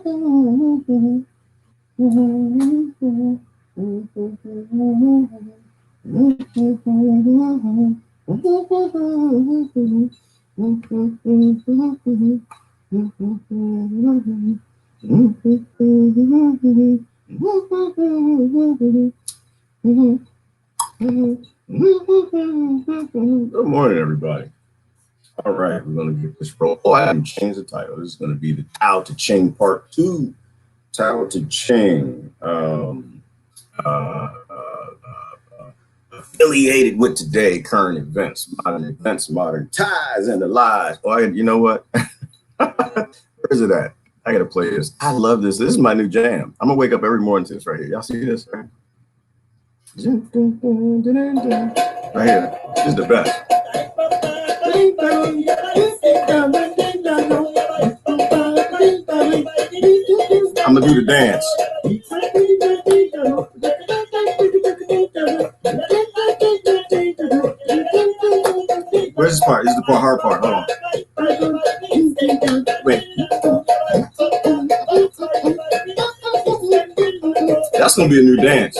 Good morning, everybody. All right, we're going to get this roll. Oh, I haven't changed the title. This is going to be the Tao to Ching Part 2. Tao to Ching. Affiliated with today, current events, modern ties, and the lies. Oh, you know what? Where's it at? I got to play this. I love this. This is my new jam. I'm going to wake up every morning to this right here. Y'all see this? Right here. This is the best. I'm gonna do the dance. Where's this part? This is the hard part. Hold on. Wait. That's gonna be a new dance.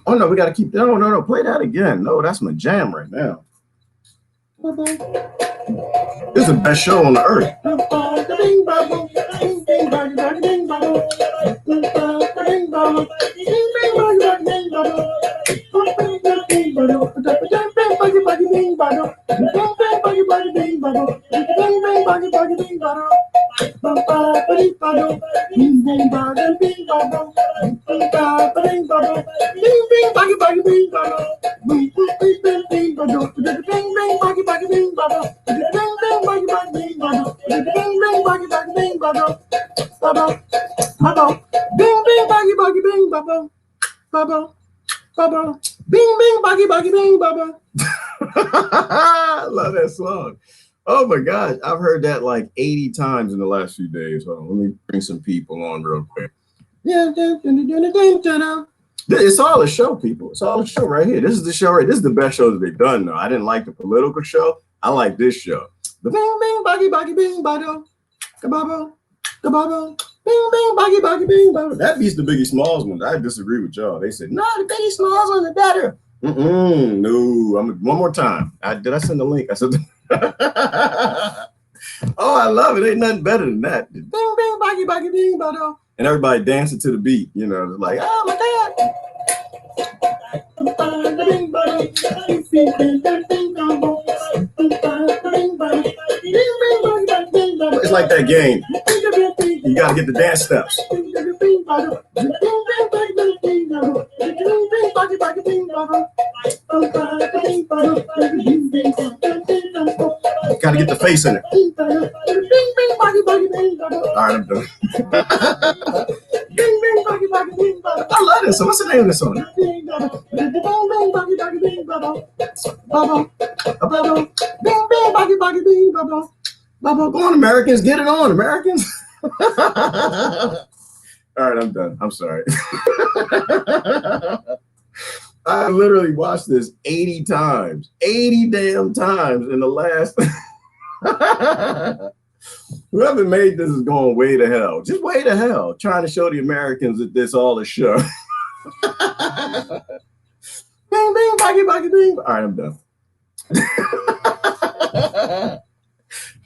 Oh no, we gotta keep. No, play that again. No, that's my jam right now. This is the best show on the earth. I love that song. Oh my gosh, I've heard that like 80 times in the last few days. Hold on, let me bring some people on real quick. It's all a show, people. It's all a show right here. This is the show right. This is the best show that they've done. Though I didn't like the political show. I like this show. The bing bing buggy buggy bing bado, kababo, kababo, bing bing buggy buggy bing bado. That beats the Biggie Smalls one. I disagree with y'all. They said no, the Biggie Smalls one is better. No, one more time. Did I send the link? I said. Oh, I love it. Ain't nothing better than that. Bing bing buggy buggy bing bado. And everybody dancing to the beat, you know, like, oh my God. It's like that game. You got to get the dance steps. Got to get the face in it. All right, I'm done. I love this song. What's the name of this song? Go on, Americans. Get it on, Americans. All right, I'm done. I'm sorry. I literally watched this 80 times. 80 damn times in the last... Whoever made this is going way to hell. Just way to hell. Trying to show the Americans that this all a show. Bing, bing, buggy, buggy, bing. All right, I'm done.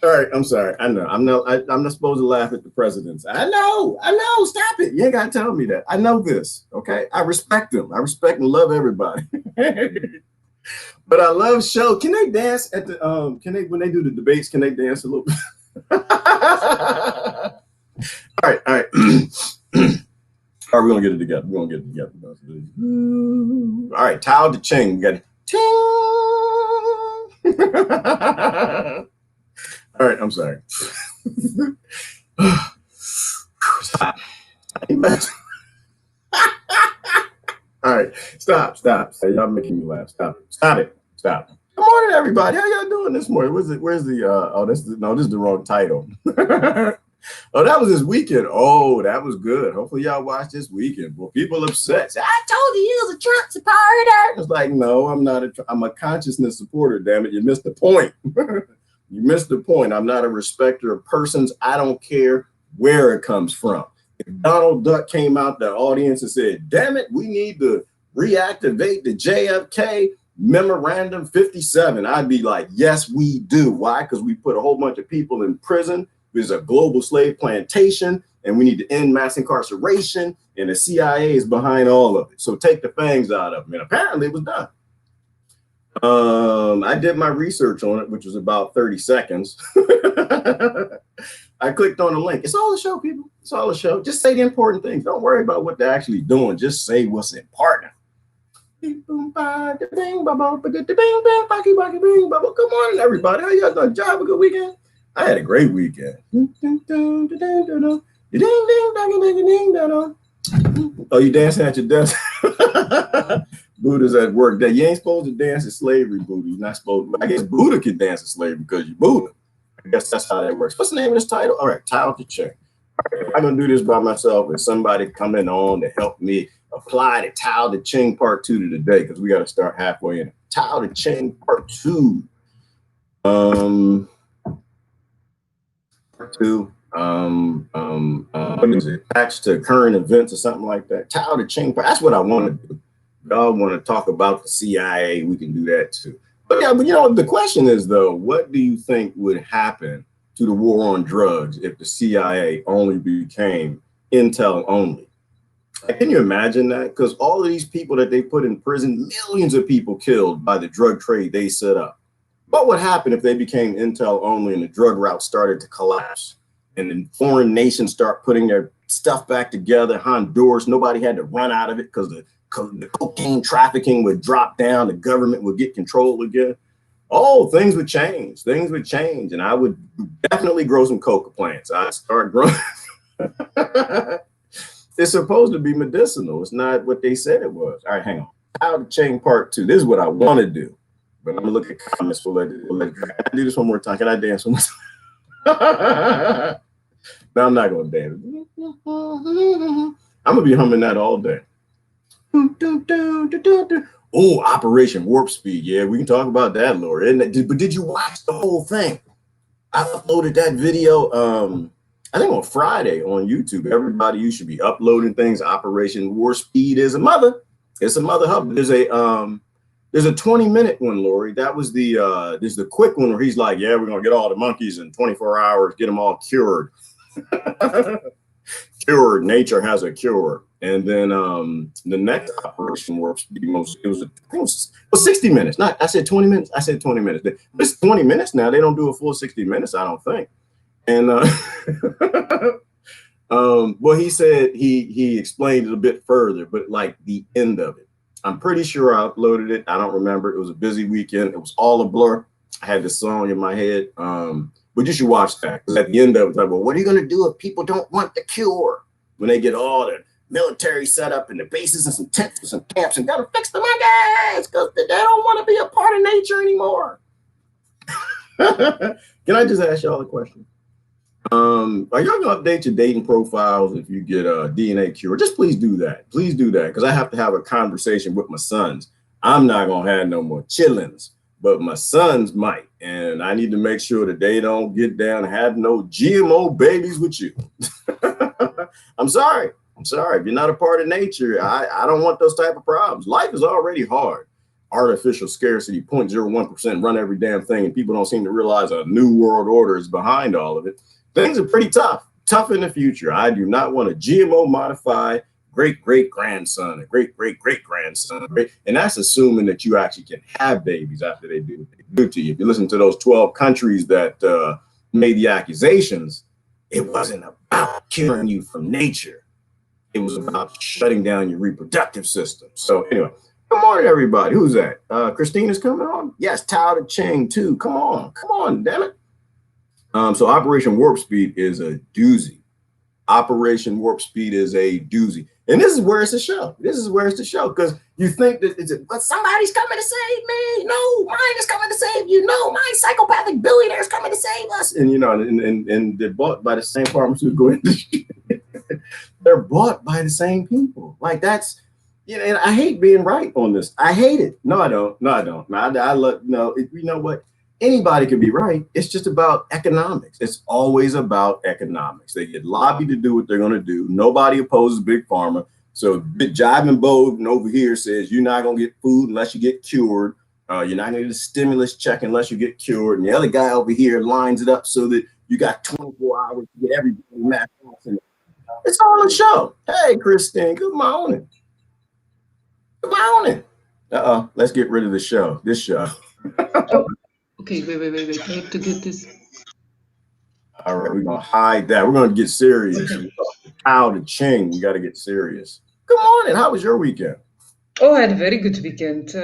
All right, I'm sorry. I know. I'm not supposed to laugh at the presidents. I know. Stop it. You ain't got to tell me that. I know this. Okay. I respect them. I respect and love everybody. But I love show. Can they dance at the when they do the debates, can they dance a little bit? All right. All right, we're gonna get it together. All right, Tao to Ching. We got it. Ching. All right, I'm sorry. Stop. All right, stop. Y'all making me laugh. Stop it. Good morning, everybody. How y'all doing this morning? Where's the this is the wrong title. Oh, that was this weekend. Oh, that was good. Hopefully y'all watched this weekend. Well, people upset. Say, I told you was a Trump supporter. It's like, no, I'm not. I'm a consciousness supporter. Damn it, you missed the point. You missed the point. I'm not a respecter of persons. I don't care where it comes from. If Donald Duck came out the audience and said, damn it, we need to reactivate the JFK Memorandum 57, I'd be like, yes, we do. Why? Because we put a whole bunch of people in prison. There's a global slave plantation, and we need to end mass incarceration, and the CIA is behind all of it. So take the fangs out of them. And apparently it was done. I did my research on it, which was about 30 seconds. I clicked on the link. It's all a show, people. It's all a show. Just say the important things. Don't worry about what they're actually doing. Just say what's important. Come on, everybody. How you guys doing? Have a good weekend. I had a great weekend. Oh, you dancing at your desk? Buddha's at work. You ain't supposed to dance in slavery, Buddha. You're not supposed to. I guess Buddha can dance in slavery because you're Buddha. I guess that's how that works. What's the name of this title? All right, title to Ching. I'm going to do this by myself with somebody coming on to help me apply the Tao Te Ching part 2 to today, because we got to start halfway in. Tao Te Ching part 2. Part 2. What is it? Attached to current events or something like that. Tao Te Ching. That's what I want to do. Y'all want to talk about the CIA? We can do that too. But yeah, but you know, the question is though, what do you think would happen to the war on drugs if the CIA only became intel only? Can you imagine that? Because all of these people that they put in prison, millions of people killed by the drug trade they set up. What would happen if they became intel only and the drug route started to collapse and then foreign nations start putting their stuff back together? Honduras, nobody had to run out of it because the cocaine trafficking would drop down, the government would get control again. Oh, things would change. Things would change. And I would definitely grow some coca plants. I'd start growing. It's supposed to be medicinal. It's not what they said it was. All right, hang on. How to Ching part 2. This is what I want to do. But I'm going to look at comments. Can I do this one more time? Can I dance one more time? No, I'm not going to dance. I'm going to be humming that all day. Oh, Operation Warp Speed. Yeah, we can talk about that, Laura. But did you watch the whole thing? I uploaded that video, I think on Friday on YouTube. Everybody, you should be uploading things. Operation Warp Speed is a mother. It's a mother hub. There's a 20-minute one, Lori. That was there's the quick one where he's like, yeah, we're gonna get all the monkeys in 24 hours, get them all cured. Cured. Nature has a cure. And then the next Operation Warp Speed, it was 60 minutes. I said 20 minutes. I said 20 minutes. It's 20 minutes now. They don't do a full 60 minutes, I don't think. And well, he said he explained it a bit further, but like the end of it. I'm pretty sure I uploaded it. I don't remember. It was a busy weekend. It was all a blur. I had this song in my head. But you should watch that, because at the end of it, it's like, well, what are you going to do if people don't want the cure? When they get all the military set up in the bases and some tents and some camps and got to fix the monkeys because they don't want to be a part of nature anymore. Can I just ask y'all a question? Are y'all going to update your dating profiles if you get a DNA cure? Just please do that. Please do that, because I have to have a conversation with my sons. I'm not going to have no more chillings, but my sons might. And I need to make sure that they don't get down and have no GMO babies with you. I'm sorry. I'm sorry. If you're not a part of nature, I don't want those type of problems. Life is already hard. Artificial scarcity, 0.01%, run every damn thing, and people don't seem to realize a new world order is behind all of it. Things are pretty tough in the future. I do not want a GMO modified great-great-grandson, a great-great-great-grandson, and that's assuming that you actually can have babies after they do what they do to you. If you listen to those 12 countries that made the accusations, it wasn't about curing you from nature. It was about shutting down your reproductive system. So anyway, good morning, everybody. Who's that? Christina's coming on? Yes, Tao Te Ching too. Come on, damn it. So Operation Warp Speed is a doozy. Operation Warp Speed is a doozy. And this is where it's a show. This is where it's a show because you think that but somebody's coming to save me. No, mine is coming to save you. No, my psychopathic billionaire is coming to save us. And and they're bought by the same pharmaceutical industry. They're bought by the same people. Like that's and I hate being right on this. I hate it. No, I don't. No, I don't. I love no. You know what? Anybody can be right. It's just about economics. It's always about economics. They get lobbied to do what they're going to do. Nobody opposes Big Pharma. So Jiving Boden over here says you're not going to get food unless you get cured. You're not going to get a stimulus check unless you get cured. And the other guy over here lines it up so that you got 24 hours to get everybody mapped out. It's all a show. Hey, Christine, good morning. Good morning. Let's get rid of the show. This show. Okay, wait. I have to get this. All right, we're gonna hide that. We're gonna get serious. Okay. Cow to Ching, we got to get serious. Good morning. How was your weekend? Oh, I had a very good weekend.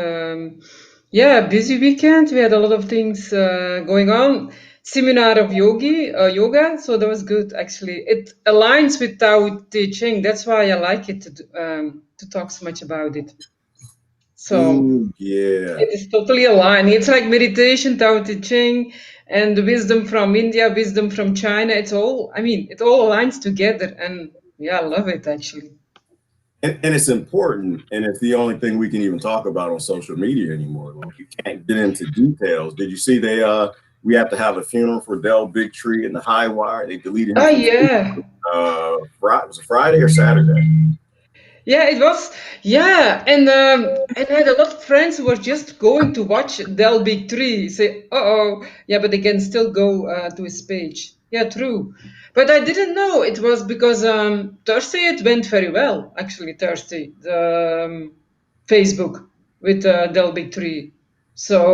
Busy weekend. We had a lot of things going on. Seminar of yoga. So that was good. Actually, it aligns with Tao Te Ching. That's why I like it to talk so much about it. So yeah, it is totally aligned. It's like meditation, Tao Te Ching, and the wisdom from India, wisdom from China. It all aligns together, and I love it actually. And it's important, and it's the only thing we can even talk about on social media anymore. Like you can't get into details. Did you see we have to have a funeral for Del Bigtree in the High Wire? They deleted him. Oh yeah. Was it Friday or Saturday? Yeah, it was. Yeah, and I had a lot of friends who were just going to watch Del Bigtree. Say, yeah, but they can still go to his page. Yeah, true. But I didn't know it was because Thursday it went very well. Actually, Thursday the Facebook with Del Bigtree. So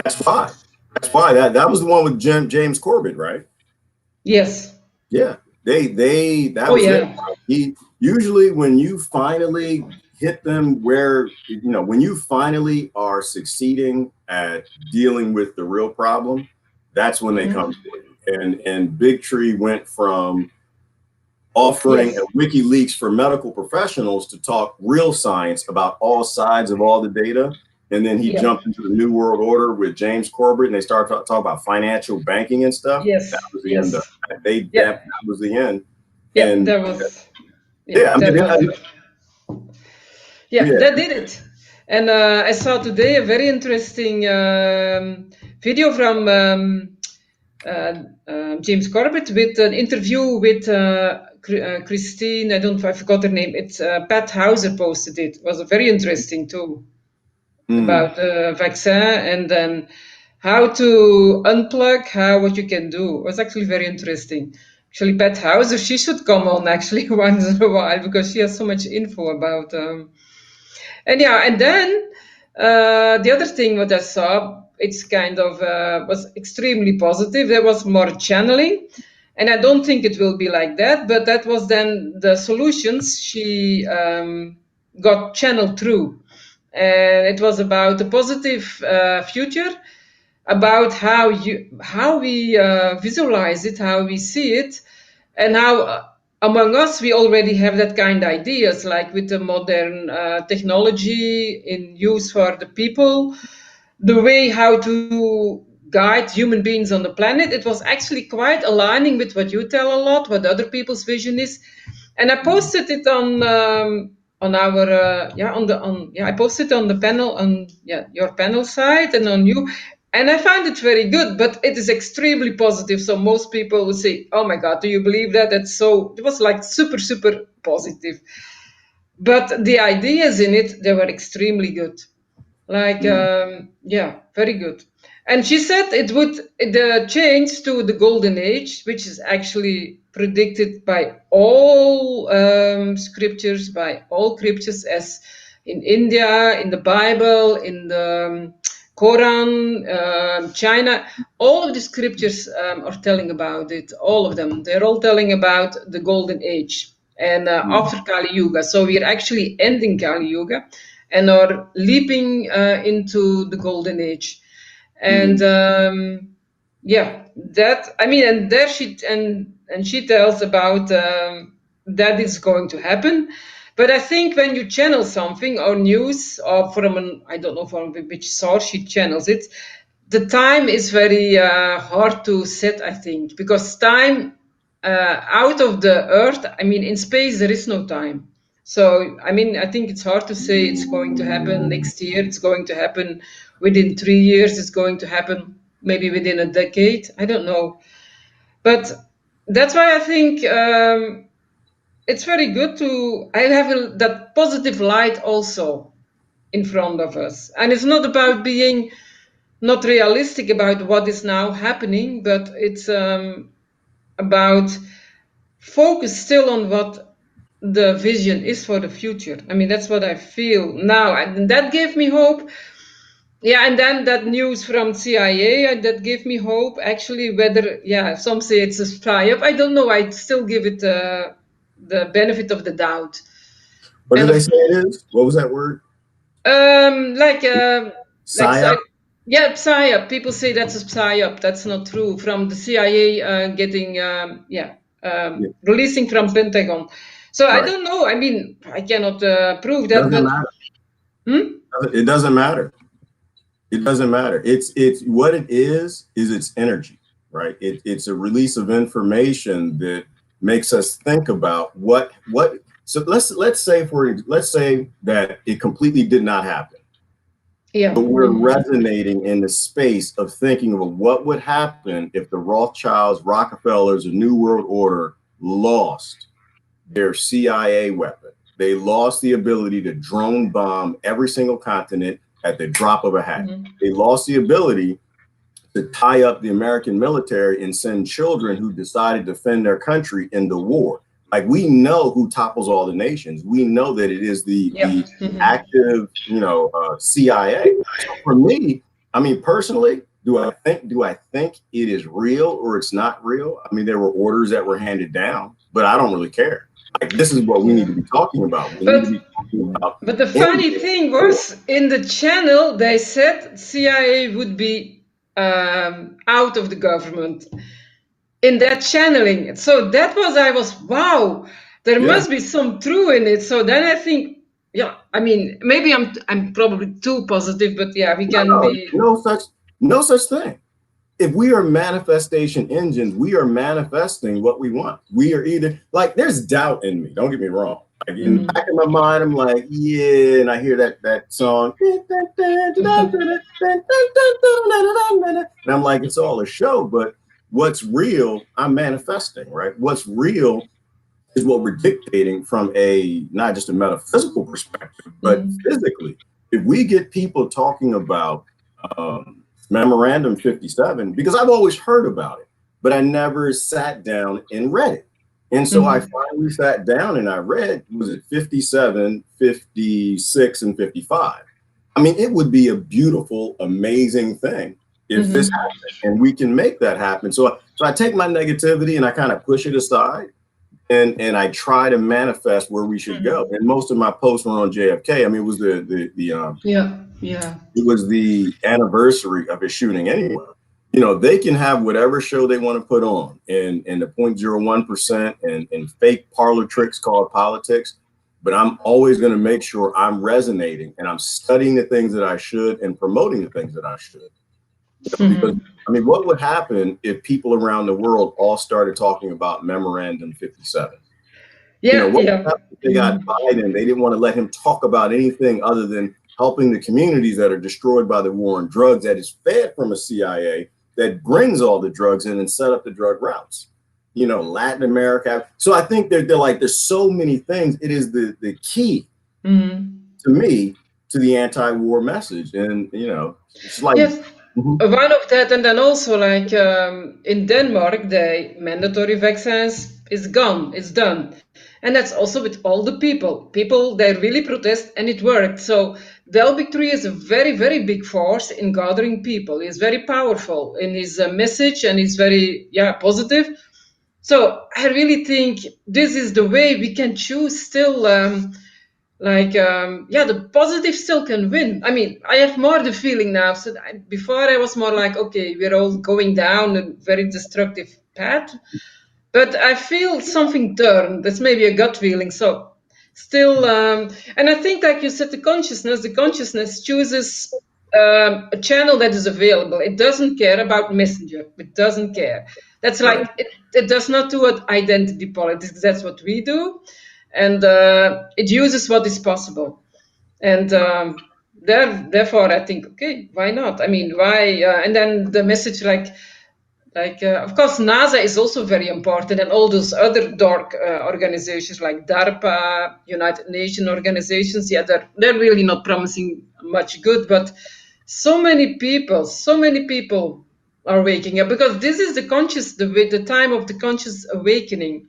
that's why that was the one with James Corbett, right? Yes. Yeah, that was it. Usually when you finally hit them where when you finally are succeeding at dealing with the real problem, that's when they come for you. And Bigtree went from offering WikiLeaks for medical professionals to talk real science about all sides of all the data. And then he jumped into the New World Order with James Corbett, and they started talking about financial banking and stuff. Yes, that was the end of it. That was the end. Yeah, and that was. That did it. And I saw today a very interesting video from James Corbett with an interview with Christine. I forgot her name. It's Pat Hauser posted it. It was very interesting too about vaccine and then how to unplug, what you can do. It was actually very interesting. Actually, Pat Hauser, she should come on actually once in a while because she has so much info about. And then the other thing what I saw, it's kind of was extremely positive. There was more channeling, and I don't think it will be like that. But that was then the solutions she got channeled through, and it was about a positive future, about how we visualize it, how we see it, and how among us we already have that kind of ideas, like with the modern technology in use for the people, the way how to guide human beings on the planet. It was actually quite aligning with what you tell a lot, what other people's vision is. And I posted it on our I posted on the panel on your panel site and on you, and I find it very good. But it is extremely positive. So most people will say, "Oh my God, do you believe that?" It was like super positive. But the ideas in it, they were extremely good. Like very good. And she said it would change to the golden age, which is actually predicted by all scriptures, as in India, in the Bible, in the Quran, China. All of the scriptures are telling about it. All of them. They're all telling about the golden age and after Kali Yuga. So we're actually ending Kali Yuga and are leaping into the golden age. And and there she tells about that is going to happen. But I think when you channel something or news or from I don't know from which source she channels it, the time is very hard to set, I think, because time out of the Earth, I mean, in space there is no time. So, I mean, I think it's hard to say it's going to happen next year, it's going to happen within 3 years, it's going to happen maybe within a decade. I don't know. But that's why I think it's very good to I have that positive light also in front of us. And it's not about being not realistic about what is now happening, but it's about focus still on what the vision is for the future. I mean, that's what I feel now. And that gave me hope. Yeah, and then that news from CIA, that gave me hope. Actually, whether, yeah, some say it's a spy up. I don't know. I still give it the benefit of the doubt. What did And they say it is? What was that word? like Psyop? yeah, psyop. People say that's a psyop. That's not true. From the CIA getting Yeah, releasing from Pentagon. So I right. don't know. I mean, I cannot prove that, Doesn't but matter. hmm? It doesn't matter. It doesn't matter. It's what it is it's energy, right? It's a release of information that makes us think about what. So let's say let's say that it completely did not happen, Yeah. but we're resonating in the space of thinking of what would happen if the Rothschilds, Rockefellers, the New World Order lost their CIA weapon. They lost the ability to drone bomb every single continent at the drop of a hat. They lost the ability to tie up the American military and send children who decided to defend their country into war. Like, we know who topples all the nations. We know that it is the active, CIA. So for me, I mean, personally, do I think it is real or it's not real? I mean, there were orders that were handed down, but I don't really care. Like, this is what we need to be talking about. We need to be talking about. But the funny thing was, in the channel, they said CIA would be out of the government in that channeling. So that was, I was, wow, there must be some true in it. So then I think, yeah, I mean, maybe I'm probably too positive, but yeah, we can be. No such thing. If we are manifestation engines, we are manifesting what we want. We are either, like, there's doubt in me. Don't get me wrong. Like, in the back of my mind, I'm like, yeah, and I hear that song, and I'm like, it's all a show. But what's real, I'm manifesting, right? What's real is what we're dictating from a not just a metaphysical perspective, but physically. If we get people talking about Memorandum 57, because I've always heard about it, but I never sat down and read it. And so I finally sat down and I read, was it 57, 56, and 55? I mean, it would be a beautiful, amazing thing if this happened, and we can make that happen. So I take my negativity and I kind of push it aside, and I try to manifest where we should go. And most of my posts were on JFK. I mean, it was it was the anniversary of his shooting anyway. You know, they can have whatever show they want to put on, and the 0.01% and fake parlor tricks called politics. But I'm always going to make sure I'm resonating and I'm studying the things that I should and promoting the things that I should. Because, I mean, what would happen if people around the world all started talking about Memorandum 57? What would happen if they got Biden? They didn't want to let him talk about anything other than helping the communities that are destroyed by the war on drugs, that is fed from a CIA that brings all the drugs in and set up the drug routes. Latin America. So I think they're like, there's so many things. It is the key to me to the anti-war message. And, it's like. Yes. One of that, and then also like in Denmark, the mandatory vaccines is gone, it's done. And that's also with all the people. People, they really protest and it worked. So the LB3 is a very, very big force in gathering people. He's very powerful in his message and he's very, positive. So I really think this is the way we can choose still the positive still can win. I mean, I have more the feeling now. So before I was more like, okay, we're all going down a very destructive path. But I feel something turned. That's maybe a gut feeling. So still, and I think, like you said, the consciousness chooses a channel that is available. It doesn't care about messenger. It doesn't care. That's like it does not do what identity politics. That's what we do, and it uses what is possible. And therefore, I think, okay, why not? I mean, why? And then the message, of course, NASA is also very important, and all those other dark organizations like DARPA, United Nations organizations. Yeah, they're really not promising much good, but so many people are waking up, because this is the time of the conscious awakening.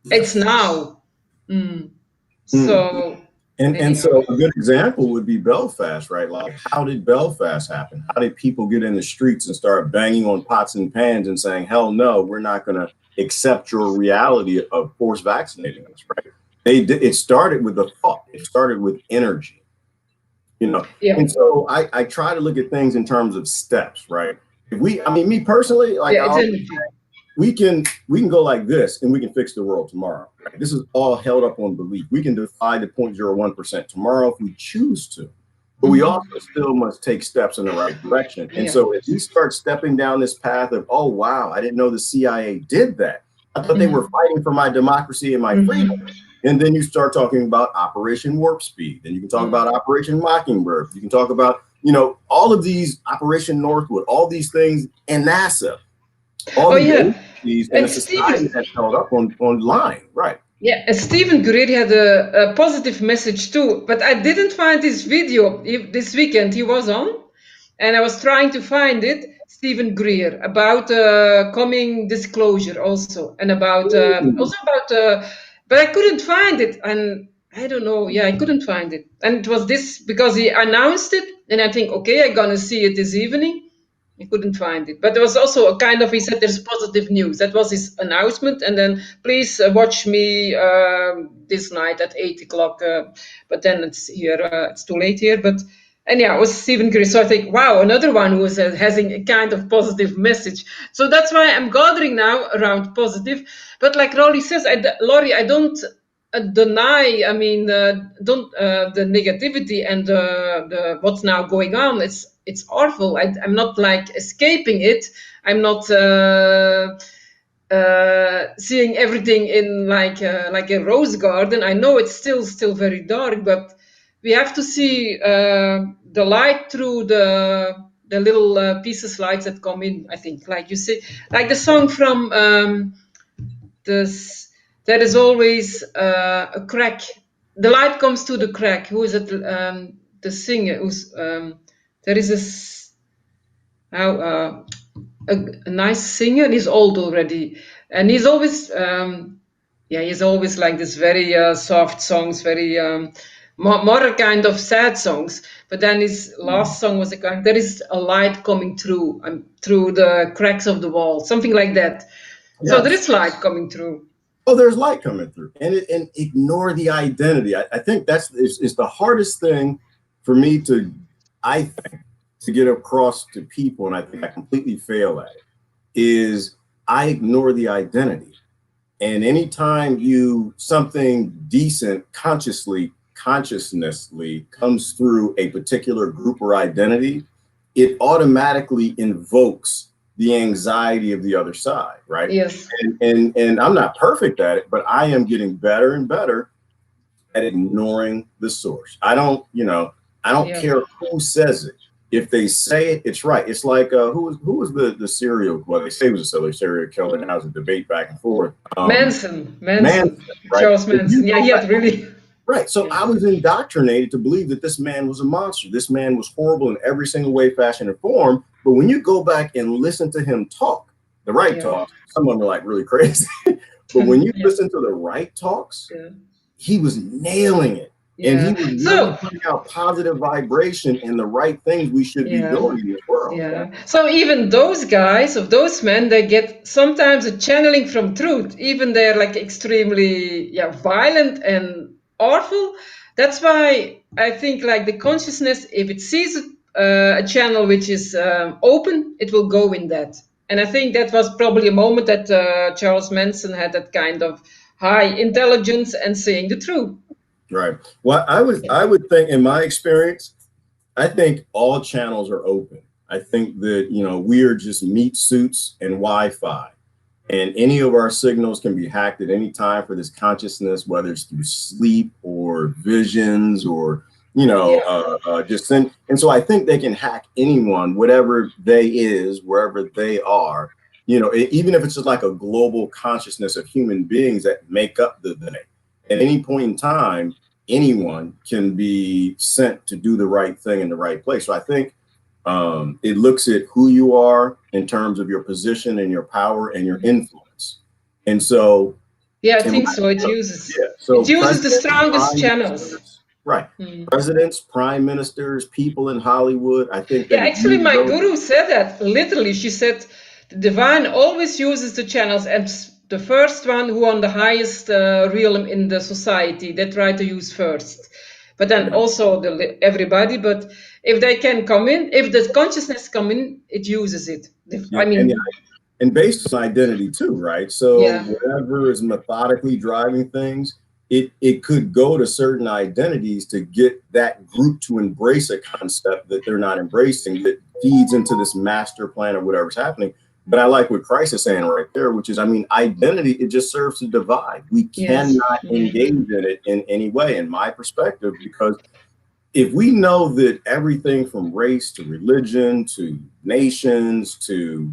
It's now. So And anyhow, so a good example would be Belfast, right? Like, how did Belfast happen? How did people get in the streets and start banging on pots and pans and saying, hell no, we're not going to accept your reality of force vaccinating us, right? It started with a thought. It started with energy, you know? yeah, And so I try to look at things in terms of steps, right? Me personally, like yeah, it's energy. we can go like this and we can fix the world tomorrow. Right? This is all held up on belief. We can defy the 0.01% tomorrow if we choose to, but we also still must take steps in the right direction. And so if we start stepping down this path of, oh wow, I didn't know the CIA did that, I thought they were fighting for my democracy and my freedom. And then you start talking about Operation Warp Speed, and you can talk about Operation Mockingbird, you can talk about, all of these, Operation Northwood, all these things, and NASA. All these and a society that's held up online, right? Yeah, and Stephen Guerrieri had a positive message too, but I didn't find his video this weekend. He was on, and I was trying to find it. Stephen Greer about coming disclosure also, and about but I couldn't find it, and I don't know. Yeah, I couldn't find it, and it was this because he announced it, and I think, okay, I'm gonna see it this evening. I couldn't find it, but there was also a kind of, he said there's positive news. That was his announcement, and then please watch me this night at 8 o'clock. But then it's here, it's too late here. But anyhow, it was Stephen Curry. So I think, wow, another one who is having a kind of positive message. So that's why I'm gathering now around positive. But like Rolly says, Laurie, I don't deny. I mean, don't the negativity and the what's now going on. It's awful. I'm not like escaping it. I'm not seeing everything in like a rose garden. I know it's still very dark, but we have to see the light through the little pieces lights that come in. I think, like you say, like the song from this. There is always a crack. The light comes to the crack. Who is it? The singer. Who's there is a nice singer. He's old already, and he's always he's always like this very soft songs, very more kind of sad songs. But then his last song was there is a light coming through through the cracks of the wall, something like that. Yes. So there is light coming through. Oh, there's light coming through, and ignore the identity. I think it's the hardest thing for me to get across to people, and I think I completely fail at it. Is I ignore the identity, and anytime something decent consciously comes through a particular group or identity, it automatically invokes the anxiety of the other side, right? Yes. And I'm not perfect at it, but I am getting better and better at ignoring the source. I don't care who says it. If they say it, it's right. It's like who was the serial? Well, they say he was a serial killer, and now it's a debate back and forth. Manson, right? Charles Manson. Yeah, he had really. Right. So I was indoctrinated to believe that this man was a monster. This man was horrible in every single way, fashion, and form. But when you go back and listen to him talk, the right talk, some of them are like really crazy. But when you listen to the right talks, he was nailing it. And he was really putting out positive vibration and the right things we should be doing in this world. Yeah. So even those guys, of those men, they get sometimes a channeling from truth. Even they're like extremely violent and awful. That's why I think like the consciousness, if it sees a channel which is open, it will go in that. And I think that was probably a moment that Charles Manson had that kind of high intelligence and saying the truth. Right. Well, I would think, in my experience, I think all channels are open. I think that, we are just meat suits and Wi-Fi, and any of our signals can be hacked at any time for this consciousness, whether it's through sleep or visions or, just send. And so I think they can hack anyone, whatever they is, wherever they are, even if it's just like a global consciousness of human beings that make up the they. At any point in time, anyone can be sent to do the right thing in the right place. So I think it looks at who you are in terms of your position and your power and your influence. And so, yeah, I think so. It uses the strongest channels. Right. Presidents, prime ministers, people in Hollywood. I think that actually my guru said that literally. She said the divine always uses the channels, and the first one who on the highest realm in the society they try to use first, but then also everybody. But if they can come in, if the consciousness come in, it uses it. I mean, and based on identity too, right? So whatever is methodically driving things, it could go to certain identities to get that group to embrace a concept that they're not embracing, that feeds into this master plan of whatever's happening. But I like what Christ is saying right there, which is, identity, it just serves to divide. We cannot engage in it in any way, in my perspective, because if we know that everything from race to religion to nations to,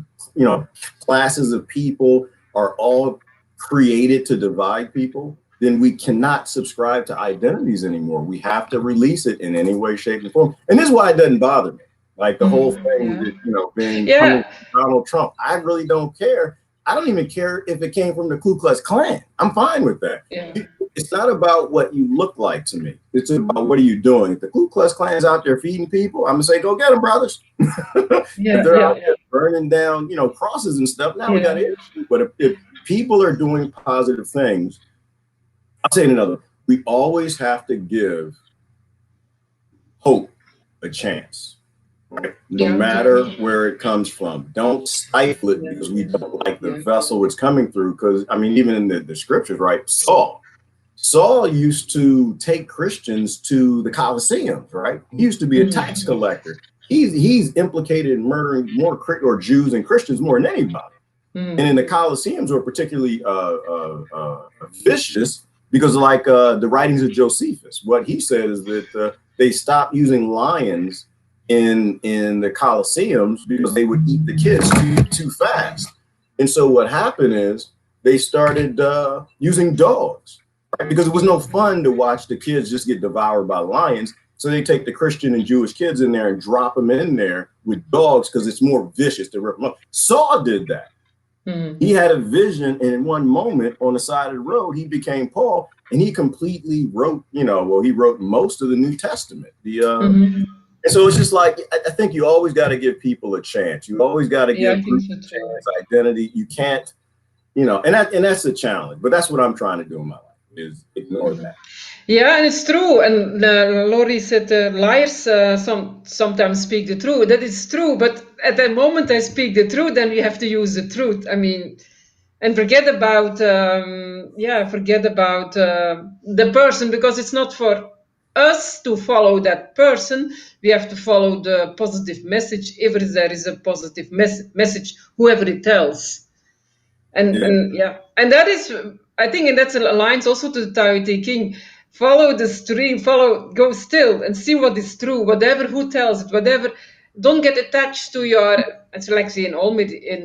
classes of people are all created to divide people, then we cannot subscribe to identities anymore. We have to release it in any way, shape, and form. And this is why it doesn't bother me. Like the whole thing with being coming from Donald Trump. I really don't care. I don't even care if it came from the Ku Klux Klan. I'm fine with that. It's not about what you look like to me. It's about what are you doing. If the Ku Klux Klan's out there feeding people, I'm gonna say, go get them, brothers. If they're out there burning down, crosses and stuff, now we got an issue. But if people are doing positive things, I'll say it another. We always have to give hope a chance. Right? No matter where it comes from, don't stifle it because we don't like the vessel it's coming through. Because even in the scriptures, right? Saul used to take Christians to the Colosseums, right? He used to be a tax collector. He's implicated in murdering more Jews and Christians more than anybody. And in the Colosseums were particularly vicious because, like the writings of Josephus, what he said is that they stopped using lions in the Colosseums because they would eat the kids too fast. And so what happened is they started using dogs, right? Because it was no fun to watch the kids just get devoured by lions. So they take the Christian and Jewish kids in there and drop them in there with dogs because it's more vicious to rip them up. Saul did that. He had a vision, and in one moment on the side of the road, he became Paul, and he completely wrote, he wrote most of the New Testament. And so it's just like, I think you always got to give people a chance. You always got to give groups a chance, identity. You can't, and that's a challenge. But that's what I'm trying to do in my life, is ignore that. Yeah, and it's true. And Laurie said liars sometimes speak the truth. That is true. But at the moment they speak the truth, then we have to use the truth. And forget about the person, because it's not for us to follow that person. We have to follow the positive message if there is a positive message, whoever it tells. And that is, I think, and that aligns also to the Tao Te King. Follow the stream, go still and see what is true, whatever who tells it, whatever. Don't get attached to your, it's like in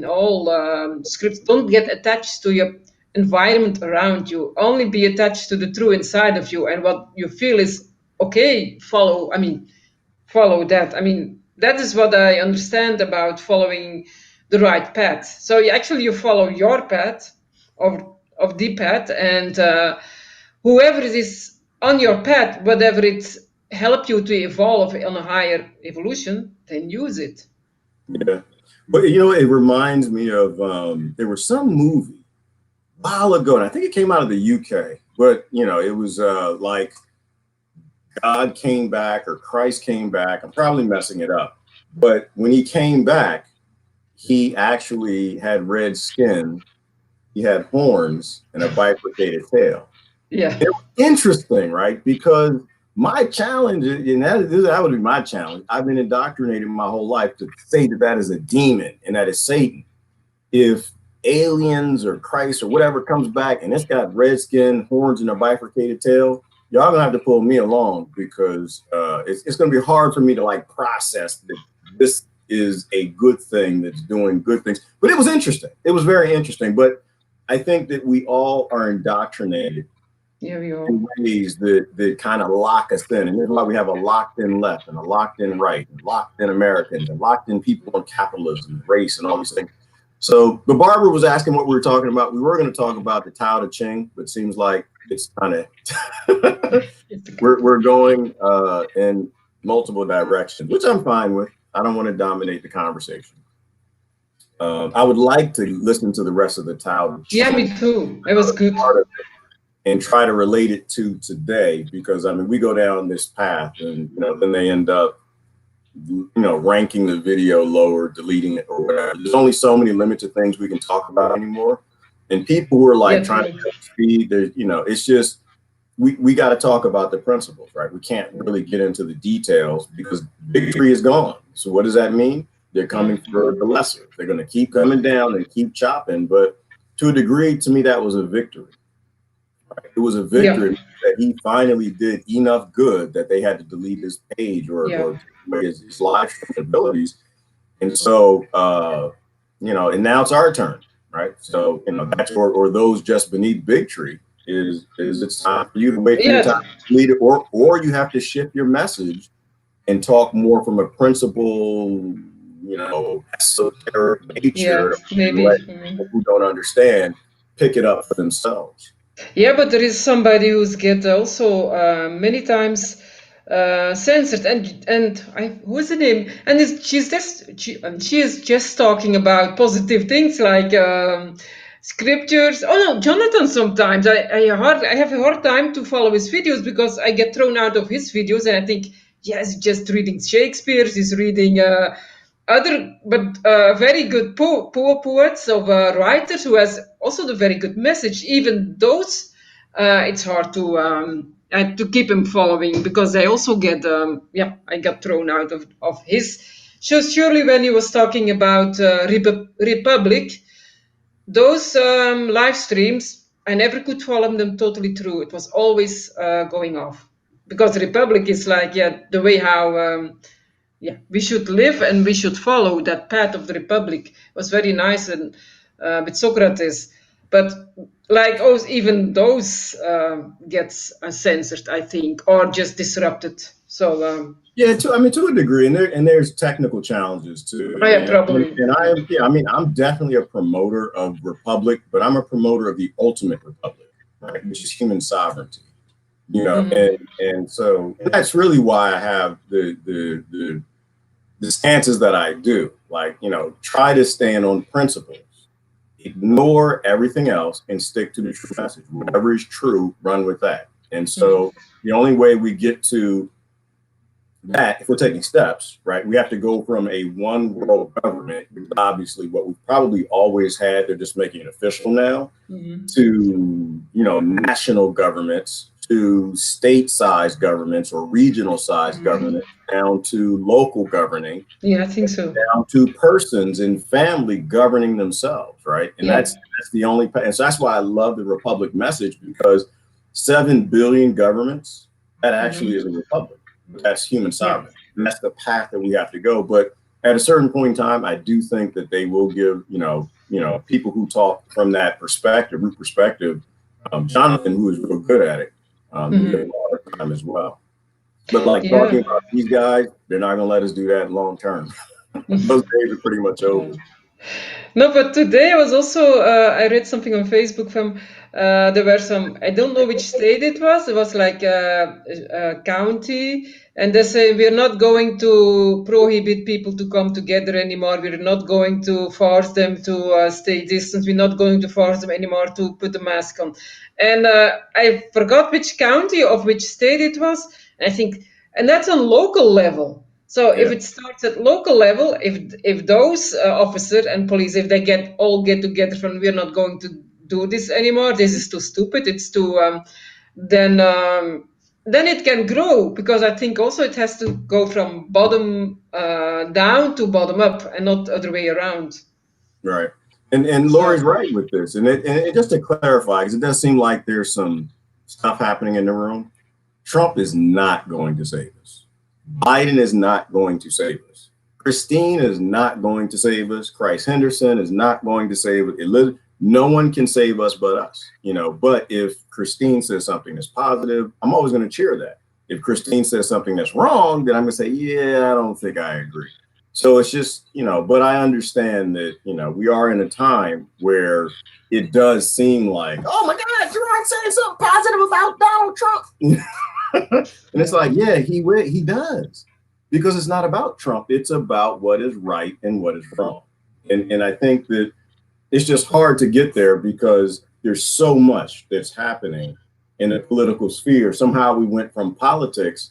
all scripts, don't get attached to your environment around you. Only be attached to the true inside of you, and what you feel is okay, follow that. That is what I understand about following the right path. So you follow your path of the path, and whoever is on your path, whatever it help you to evolve on a higher evolution, then use it. Yeah, but it reminds me of there was some movie a while ago, and I think it came out of the UK, but it was like God came back or Christ came back. I'm probably messing it up, but when he came back, he actually had red skin, he had horns, and a bifurcated tail. Yeah. It was interesting, right? Because my challenge, and that would be my challenge. I've been indoctrinated my whole life to say that that is a demon and that is Satan. If aliens or Christ or whatever comes back and it's got red skin, horns, and a bifurcated tail, y'all gonna have to pull me along because it's gonna be hard for me to like process that this is a good thing that's doing good things. But it was interesting. It was very interesting. But I think that we all are indoctrinated in ways that kind of lock us in. And that's why we have a locked in left and a locked in right, and locked in Americans and locked in people on capitalism, race, and all these things. So the barber was asking what we were talking about. We were going to talk about the Tao Te Ching, but it seems like it's kind of we're going in multiple directions, which I'm fine with. I don't want to dominate the conversation. I would like to listen to the rest of the Tao Te Ching. Yeah, me too. It was good. And try to relate it to today, because I mean, we go down this path and then they end up ranking the video lower, deleting it or whatever. There's only so many limited things we can talk about anymore. And people who are like trying to speed, it's just we got to talk about the principles, right? We can't really get into the details because victory is gone. So what does that mean? They're coming for the lesser. They're going to keep coming down and keep chopping. But to a degree, to me, that was a victory. Right? It was a victory that he finally did enough good that they had to delete his page or take away his live stream abilities. And so, and now it's our turn, right? So, that's or those just beneath victory is it's time for you to wait for your time to delete it, or you have to shift your message and talk more from a principle, esoteric nature. Maybe let people who don't understand pick it up for themselves. Yeah, but there is somebody who's get also many times censored, and who is the name? And she is just talking about positive things like scriptures. Oh no, Jonathan. Sometimes I have a hard time to follow his videos because I get thrown out of his videos, and I think he's just reading Shakespeare. He's reading. Other but very good poets of writers who has also the very good message. Even those it's hard to keep him following because I also get I got thrown out of his shows. Surely when he was talking about Republic, those live streams, I never could follow them totally through. It was always going off because Republic is like the way how we should live and we should follow that path of the Republic. It was very nice and with Socrates, but like even those gets censored, I think, or just disrupted. So to a degree, and there's technical challenges too. Probably. And I'm definitely a promoter of Republic, but I'm a promoter of the ultimate Republic, right, which is human sovereignty. And so that's really why I have the stances that I do. Like, try to stand on principles, ignore everything else, and stick to the true message. Whatever is true, run with that. And so the only way we get to that, if we're taking steps, right, we have to go from a one world government, which is obviously what we've probably always had, they're just making it official now, to, national governments, to state-sized governments or regional-sized governments, down to local governing. Yeah, I think so. Down to persons and family governing themselves, right? And that's the only, and so that's why I love the Republic message, because 7 billion governments, that actually is a republic. That's human sovereignty. And that's the path that we have to go. But at a certain point in time, I do think that they will give, people who talk from that perspective, root perspective, Jonathan, who is real good at it, a lot of time as well. But talking about these guys, they're not going to let us do that long term. Those days are pretty much over. No, but today I was also, I read something on Facebook from, there were some, I don't know which state it was like a county, and they say we're not going to prohibit people to come together anymore, we're not going to force them to stay distant, we're not going to force them anymore to put a mask on. And I forgot which county of which state it was, and I think, and that's on local level. So if it starts at local level, if those officers and police, if they all get together from we're not going to do this anymore, this is too stupid, it's too, then it can grow, because I think also it has to go from bottom down to bottom up and not the other way around. Right. And Lori's right with this. And just to clarify, because it does seem like there's some stuff happening in the room. Trump is not going to save us. Biden is not going to save us. Christine is not going to save us. Christ Henderson is not going to save us. No one can save us but us, you know. But if Christine says something that's positive, I'm always going to cheer that. If Christine says something that's wrong, then I'm going to say, yeah, I don't think I agree. So it's just, you know, but I understand that, you know, we are in a time where it does seem like, oh my God, you aren't saying something positive about Donald Trump. And it's like, yeah, he does, because it's not about Trump. It's about what is right and what is wrong. And I think that it's just hard to get there because there's so much that's happening in the political sphere. Somehow we went from politics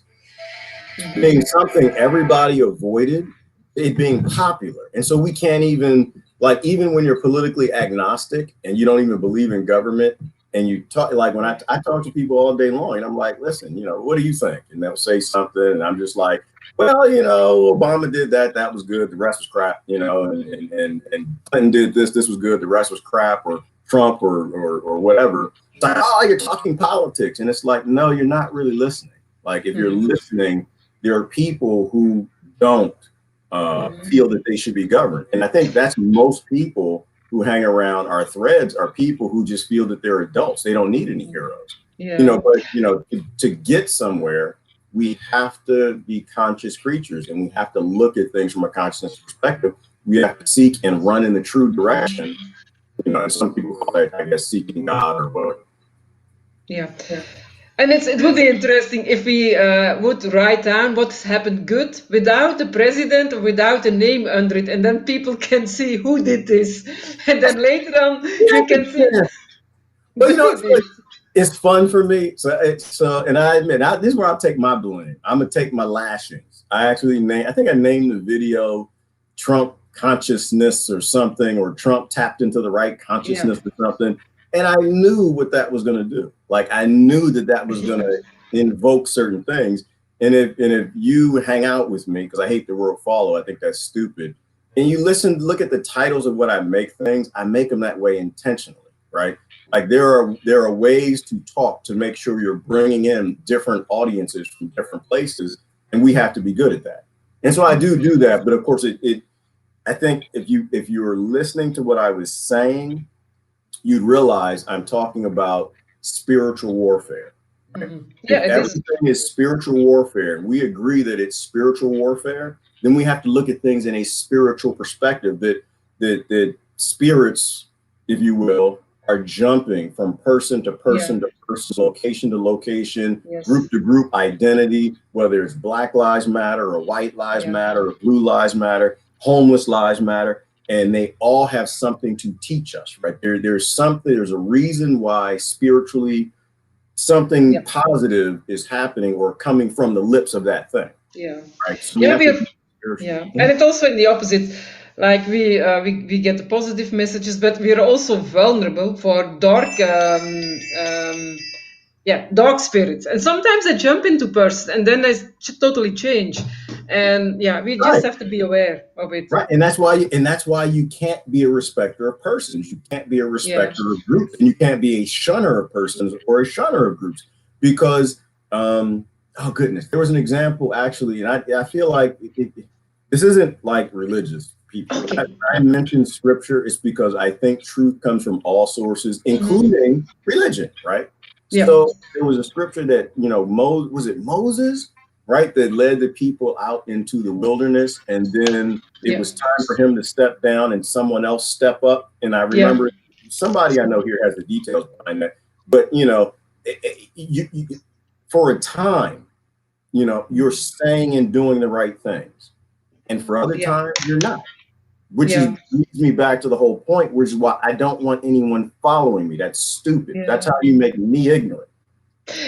being something everybody avoided, it being popular. And so we can't even, like, even when you're politically agnostic and you don't even believe in government, and you talk, like when I talk to people all day long, and I'm like, listen, you know, what do you think? And they'll say something, and I'm just like, well, you know, Obama did that was good, the rest was crap, you know, and Clinton did this was good, the rest was crap, or Trump or whatever. It's like, oh, you're talking politics. And it's like, no, you're not really listening. Like, if you're listening, there are people who don't feel that they should be governed. And I think that's most people who hang around our threads are people who just feel that they're adults. They don't need any heroes. You know, but, you know, to get somewhere, we have to be conscious creatures, and we have to look at things from a consciousness perspective. We have to seek and run in the true direction. You know, and some people call it, I guess, seeking God or whatever. Yeah. And it would be interesting if we would write down what's happened good without the president or without a name under it, and then people can see who did this, and then later on you can see. But you know, it's fun for me. So and I admit, this is where I'll take my blame. I'm gonna take my lashings. I think I named the video "Trump Consciousness" or something, or Trump tapped into the right consciousness or something. And I knew what that was going to do. Like, I knew that was going to invoke certain things. And if you hang out with me, because I hate the word follow, I think that's stupid. And you look at the titles of what I make things, I make them that way intentionally, right? Like, there are ways to talk to make sure you're bringing in different audiences from different places, and we have to be good at that. And so I do that. But of course, I think if you were listening to what I was saying, you'd realize I'm talking about spiritual warfare. If everything is spiritual warfare, and we agree that it's spiritual warfare, then we have to look at things in a spiritual perspective, that spirits, if you will, are jumping from person to person to person, location to location, group to group identity, whether it's Black Lives Matter or White Lives Matter or Blue Lives Matter, homeless lives matter. And they all have something to teach us, right? There's a reason why spiritually something positive is happening or coming from the lips of that thing. Yeah. Right? So and it's also in the opposite. Like we get the positive messages, but we are also vulnerable for dark dark spirits, and sometimes they jump into person and then they totally change, and we just have to be aware of it, right? And that's why you can't be a respecter of persons, you can't be a respecter of groups, and you can't be a shunner of persons or a shunner of groups, because oh goodness, there was an example actually, and I feel like this isn't like religious people. I mentioned scripture, it's because I think truth comes from all sources, including religion, right? So there was a scripture that, you know, was it Moses, right, that led the people out into the wilderness, and then it was time for him to step down and someone else step up. And I remember somebody I know here has the details behind that, but you know, you for a time, you know, you're saying and doing the right things, and for other times you're not. Which leads me back to the whole point, which is why I don't want anyone following me. That's stupid. That's how you make me ignorant.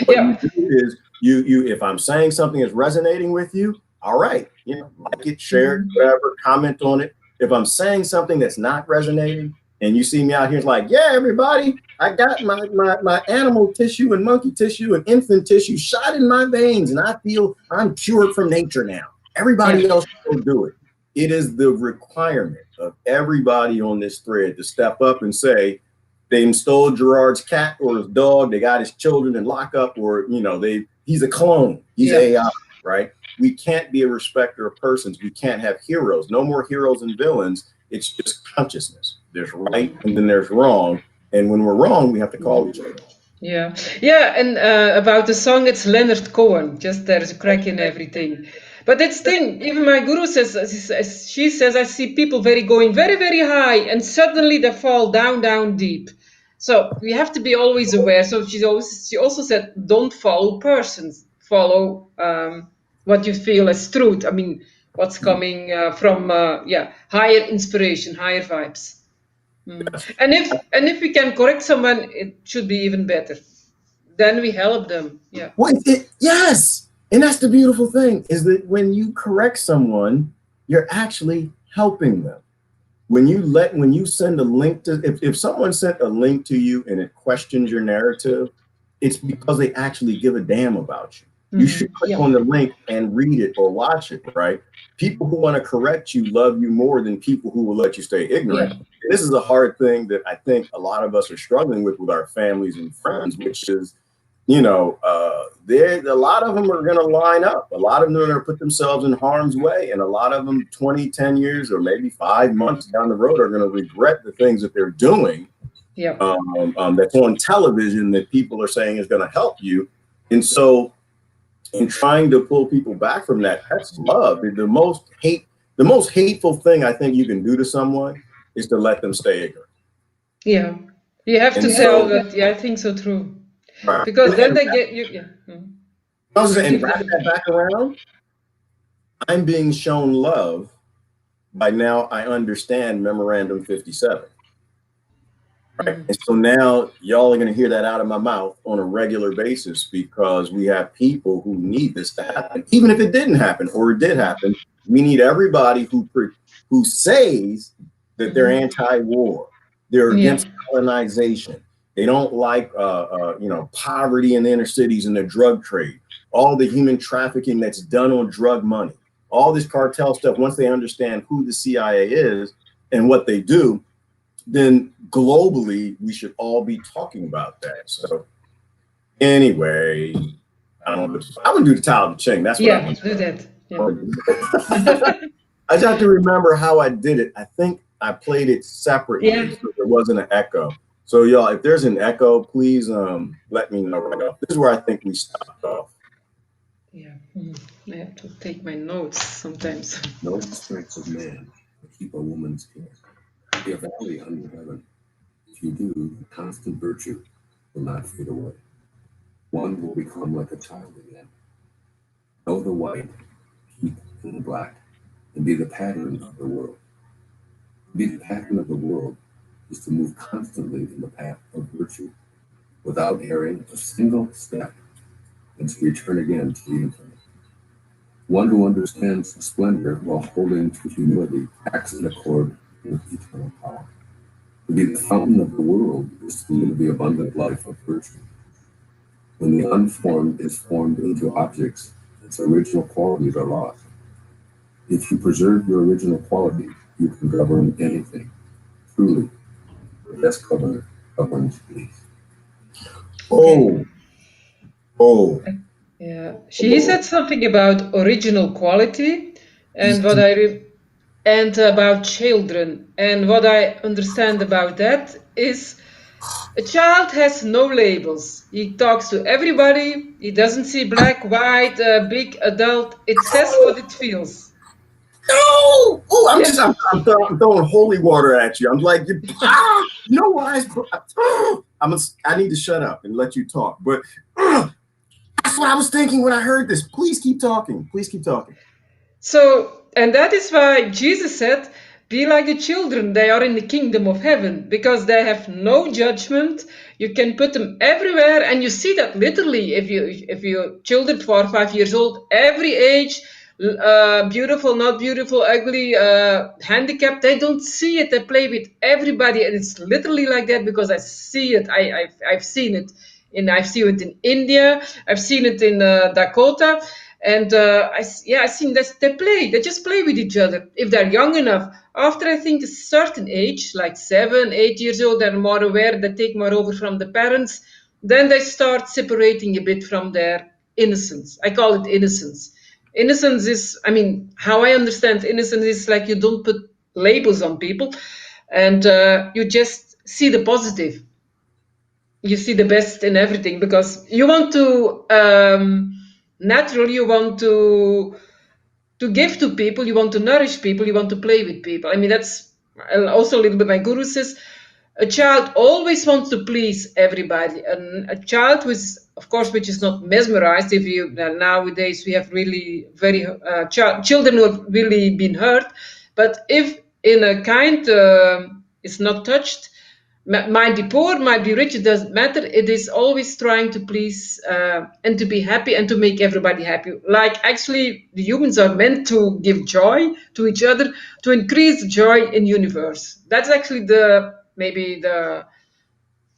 What you do is you if I'm saying something is resonating with you, all right, like it, share it, whatever, comment on it. If I'm saying something that's not resonating and you see me out here, it's like, yeah, everybody, I got my animal tissue and monkey tissue and infant tissue shot in my veins, and I feel I'm cured from nature now. Everybody else will do it. It is the requirement of everybody on this thread to step up and say, they stole Gerard's cat or his dog, they got his children in lockup, or he's a clone, he's AI, right? We can't be a respecter of persons. We can't have heroes. No more heroes and villains. It's just consciousness. There's right and then there's wrong. And when we're wrong, we have to call each other. Yeah. And about the song, it's Leonard Cohen. Just there's a crack in everything. But that's the thing. Even my guru says, she says, I see people going very, very high, and suddenly they fall down, down deep. So we have to be always aware. So she also said, don't follow persons. Follow what you feel as truth. I mean, what's coming from higher inspiration, higher vibes. And if we can correct someone, it should be even better. Then we help them. Yeah. Yes. And that's the beautiful thing, is that when you correct someone, you're actually helping them. When you send a link to, if someone sent a link to you and it questions your narrative, it's because they actually give a damn about you. You should click on the link and read it or watch it, right? People who want to correct you love you more than people who will let you stay ignorant. Yeah. This is a hard thing that I think a lot of us are struggling with our families and friends, which is, a lot of them are going to line up. A lot of them are going to put themselves in harm's way. And a lot of them 20, 10 years or maybe 5 months down the road are going to regret the things that they're doing. Yeah. That's on television that people are saying is going to help you. And so in trying to pull people back from that, that's love. The most hateful thing I think you can do to someone is to let them stay ignorant. Yeah. You have to tell that. Yeah, I think so too. Right. Because then they get you. Yeah. And wrap that back around. I'm being shown love by now. I understand Memorandum 57. Right. And so now y'all are going to hear that out of my mouth on a regular basis, because we have people who need this to happen. Even if it didn't happen or it did happen, we need everybody who says that they're anti-war, they're against colonization, they don't like poverty in the inner cities and the drug trade, all the human trafficking that's done on drug money, all this cartel stuff. Once they understand who the CIA is and what they do, then globally we should all be talking about that. So anyway, I'm gonna do the Tao of Ching. That's what I'm gonna do that. Yeah. I just have to remember how I did it. I think I played it separately, so there wasn't an echo. So y'all, if there's an echo, please let me know right off. This is where I think we stopped off. Yeah, I have to take my notes sometimes. No strength of man will keep a woman's care. Be a valley under heaven. If you do, the constant virtue will not fade away. One will become like a child again. Know the white, keep in the black, and be the pattern of the world. To be the pattern of the world is to move constantly in the path of virtue, without erring a single step, and to return again to the infinite. One who understands the splendor while holding to humility acts in accord with eternal power. To be the fountain of the world is to live the abundant life of virtue. When the unformed is formed into objects, its original qualities are lost. If you preserve your original quality, you can govern anything. Truly, the best governor governs peace. Yeah, she said something about original quality, and and about children. And what I understand about that is a child has no labels. He talks to everybody. He doesn't see black, white, big, adult. It says what it feels. I'm throwing holy water at you. I'm like, you know why? I need to shut up and let you talk. But that's what I was thinking when I heard this. Please keep talking. Please keep talking. So, and that is why Jesus said, be like the children, they are in the kingdom of heaven, because they have no judgment. You can put them everywhere, and you see that literally if you children 4 or 5 years old, every age, beautiful, not beautiful, ugly, handicapped. They don't see it. They play with everybody, and it's literally like that because I see it. I've seen it I've seen it in India. I've seen it in Dakota, and I've seen that they play. They just play with each other if they're young enough. After I think a certain age, like 7, 8 years old, they're more aware. They take more over from the parents. Then they start separating a bit from their innocence. I call it innocence. Innocence is, I mean, how I understand innocence is like you don't put labels on people, and you just see the positive. You see the best in everything because you want to naturally you want to give to people, you want to nourish people, you want to play with people. I mean, that's also a little bit my guru says. A child always wants to please everybody, and a child who is, of course, which is not mesmerized. If you nowadays we have really very children who have really been hurt, but if in a kind is not touched, might be poor, might be rich, it doesn't matter. It is always trying to please and to be happy and to make everybody happy. Like actually, the humans are meant to give joy to each other, to increase joy in universe. That's actually maybe the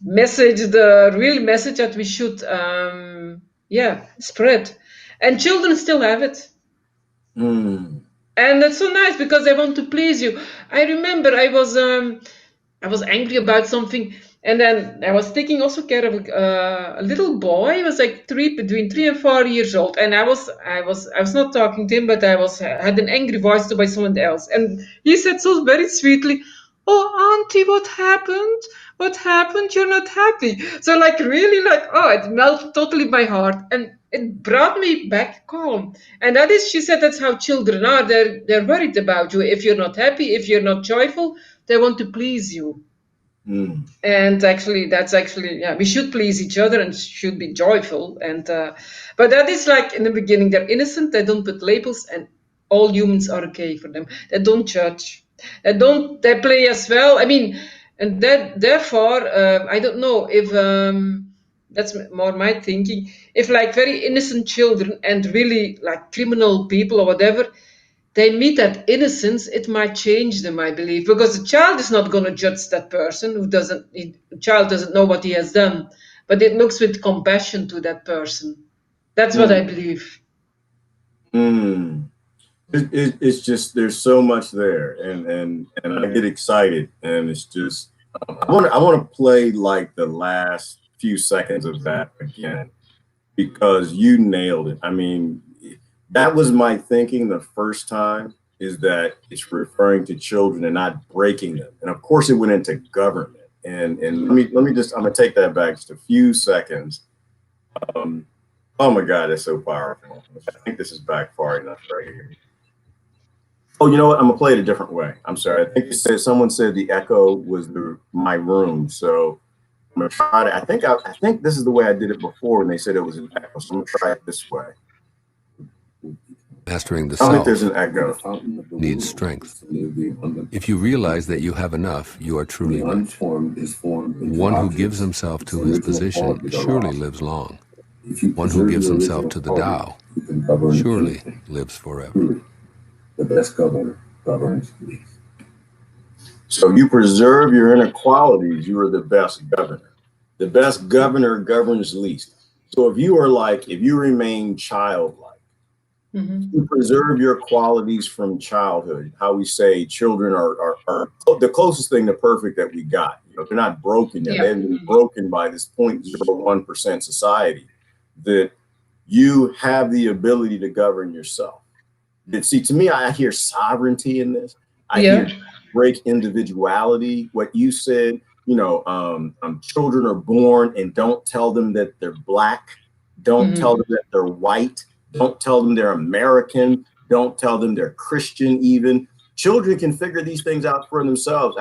message, the real message that we should, spread. And children still have it. And that's so nice because they want to please you. I remember I was angry about something, and then I was taking also care of a little boy. He was like between 3 and 4 years old, and I was not talking to him, but had an angry voice to by someone else, and he said so very sweetly, "Oh, auntie, what happened? What happened? You're not happy." So like really like, oh, it melted totally my heart, and it brought me back calm. And that is, she said, that's how children are. They're worried about you. If you're not happy, if you're not joyful, they want to please you. And actually, that's actually, yeah, we should please each other and should be joyful. And but that is like in the beginning, they're innocent. They don't put labels, and all humans are okay for them. They don't judge. They play as well. I mean, and that therefore, I don't know if that's more my thinking. If like very innocent children and really like criminal people or whatever, they meet that innocence, it might change them, I believe, because the child is not going to judge that person the child doesn't know what he has done, but it looks with compassion to that person. That's what I believe. It's just there's so much there, and I get excited, and it's just I want to play like the last few seconds of that again because you nailed it. I mean, that was my thinking the first time, is that it's referring to children and not breaking them. And of course it went into government. And let me just, I'm gonna take that back just a few seconds. Oh my God, that's so powerful. I think this is back far enough right here. Oh, you know what? I'm gonna play it a different way. I'm sorry. I think someone said the echo was my room. So I'm gonna try to, I think this is the way I did it before, and they said it was an echo. So I'm gonna try it this way. Mastering the I don't think self there's an echo. needs strength. If you realize that you have enough, you are truly rich. One who gives himself to his position surely lives long. One who gives himself to the Tao surely lives forever. The best governor governs least. So you preserve your inequalities, you are the best governor. The best governor governs least. So if you remain childlike, you preserve your qualities from childhood. How we say children are the closest thing to perfect that we got. You know, they're not broken yet. They haven't been broken by this 0.01% society. That you have the ability to govern yourself. See, to me, I hear sovereignty in this. I hear break individuality. What you said, you know, children are born, and don't tell them that they're black. Don't tell them that they're white. Don't tell them they're American. Don't tell them they're Christian even. Children can figure these things out for themselves.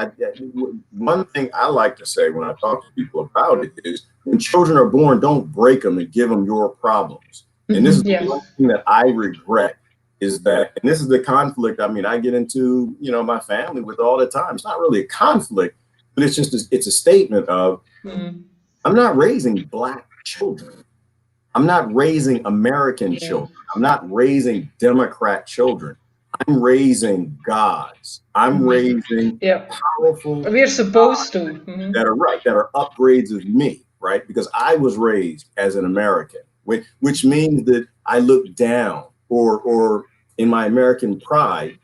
One thing I like to say when I talk to people about it is, when children are born, don't break them and give them your problems. And this is the one thing that I regret, is that, and this is the conflict, I mean, I get into, you know, my family with all the time. It's not really a conflict, but it's just, it's a statement of, I'm not raising black children. I'm not raising American children. I'm not raising Democrat children. I'm raising gods. I'm raising powerful. We're supposed to. That are right, that are upgrades of me, right? Because I was raised as an American, which means that I look down, or in my American pride,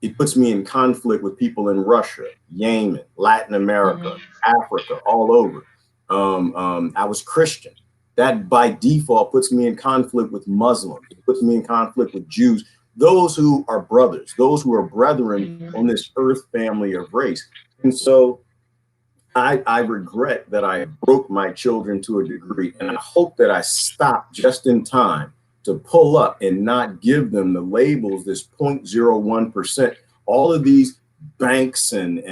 it puts me in conflict with people in Russia, Yemen, Latin America, Africa, all over. I was Christian. That by default puts me in conflict with Muslims. It puts me in conflict with Jews. Those who are brothers, those who are brethren on this earth family of race. And so I regret that I broke my children to a degree, and I hope that I stopped just in time to pull up and not give them the labels, this 0.01%, all of these banks and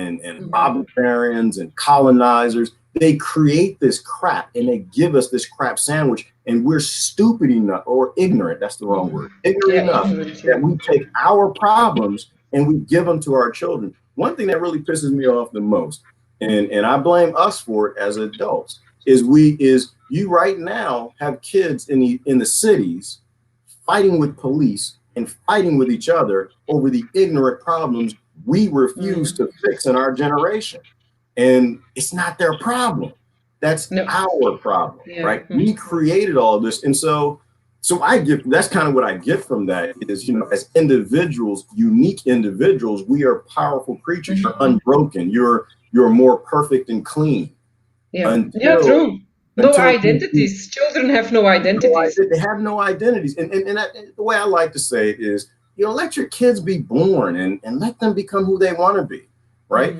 robber barons and colonizers. They create this crap and they give us this crap sandwich, and we're stupid enough, or ignorant, that's the wrong word, ignorant enough that we take our problems and we give them to our children. One thing that really pisses me off the most, and I blame us for it as adults, is you right now have kids in the cities fighting with police and fighting with each other over the ignorant problems we refuse to fix in our generation. And it's not their problem. That's our problem, right? We created all of this. And so that's kind of what I get from that is, as individuals, unique individuals, we are powerful creatures. You're unbroken. You're more perfect and clean. True. No identities. Children have no identities. They have no identities. And the way I like to say it is, let your kids be born and let them become who they want to be. Right?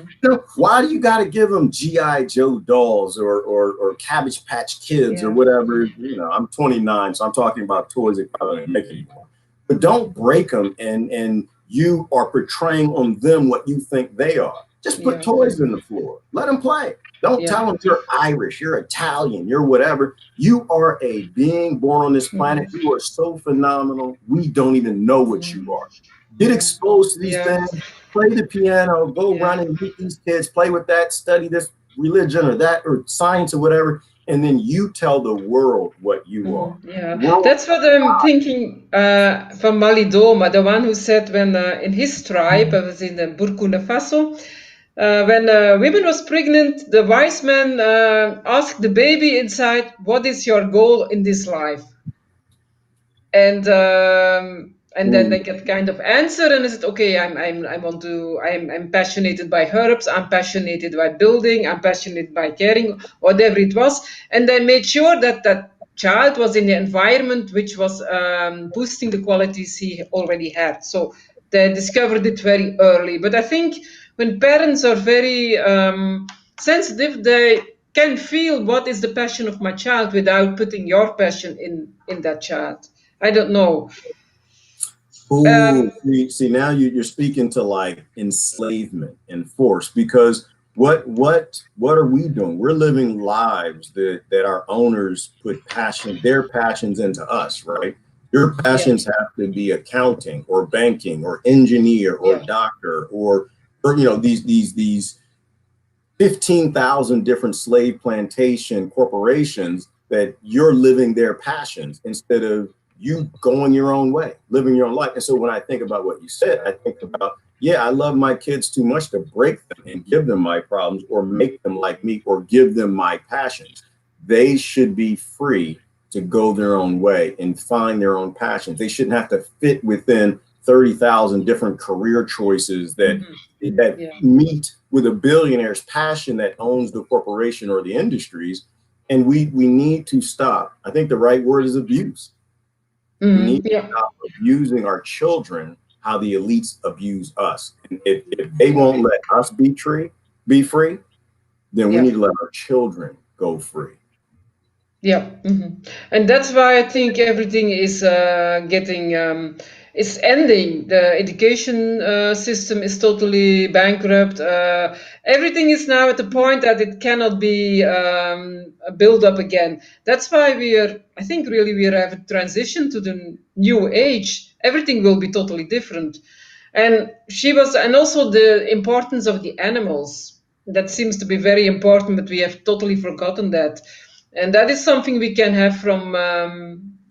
Why do you got to give them G.I. Joe dolls or Cabbage Patch Kids or whatever? I'm 29, so I'm talking about toys that probably don't make anymore. But don't break them, and you are portraying on them what you think they are. Just put toys in the floor. Let them play. Don't tell them you're Irish, you're Italian, you're whatever. You are a being born on this planet. You are so phenomenal. We don't even know what you are. Get exposed to these things. Play the piano, go run and meet these kids, play with that, study this religion or that or science or whatever, and then you tell the world what you are. That's what I'm thinking from Malidoma, the one who said when in his tribe, I was in Burkina Faso, when a woman was pregnant, the wise man asked the baby inside, "What is your goal in this life?" And then they get kind of answer, and I said, "Okay, I'm passionate by herbs. I'm passionate by building. I'm passionate by caring, whatever it was." And they made sure that that child was in the environment which was boosting the qualities he already had. So they discovered it very early. But I think when parents are very sensitive, they can feel what is the passion of my child without putting your passion in that child. I don't know. See, now you're speaking to like enslavement and force, because what are we doing? We're living lives that our owners put their passions into us, right? Your passions have to be accounting or banking or engineer or doctor or these 15,000 different slave plantation corporations that you're living their passions instead of you going your own way, living your own life. And so when I think about what you said, I think about, I love my kids too much to break them and give them my problems or make them like me or give them my passions. They should be free to go their own way and find their own passions. They shouldn't have to fit within 30,000 different career choices that meet with a billionaire's passion that owns the corporation or the industries. And we need to stop. I think the right word is abuse. We need to stop abusing our children how the elites abuse us. And if they won't let us be free, then we need to let our children go free. And that's why I think everything is it's ending. The education system is totally bankrupt. Everything is now at the point that it cannot be built up again. That's why we have a transition to the new age. Everything will be totally different. And also the importance of the animals. That seems to be very important, but we have totally forgotten that. And that is something we can have from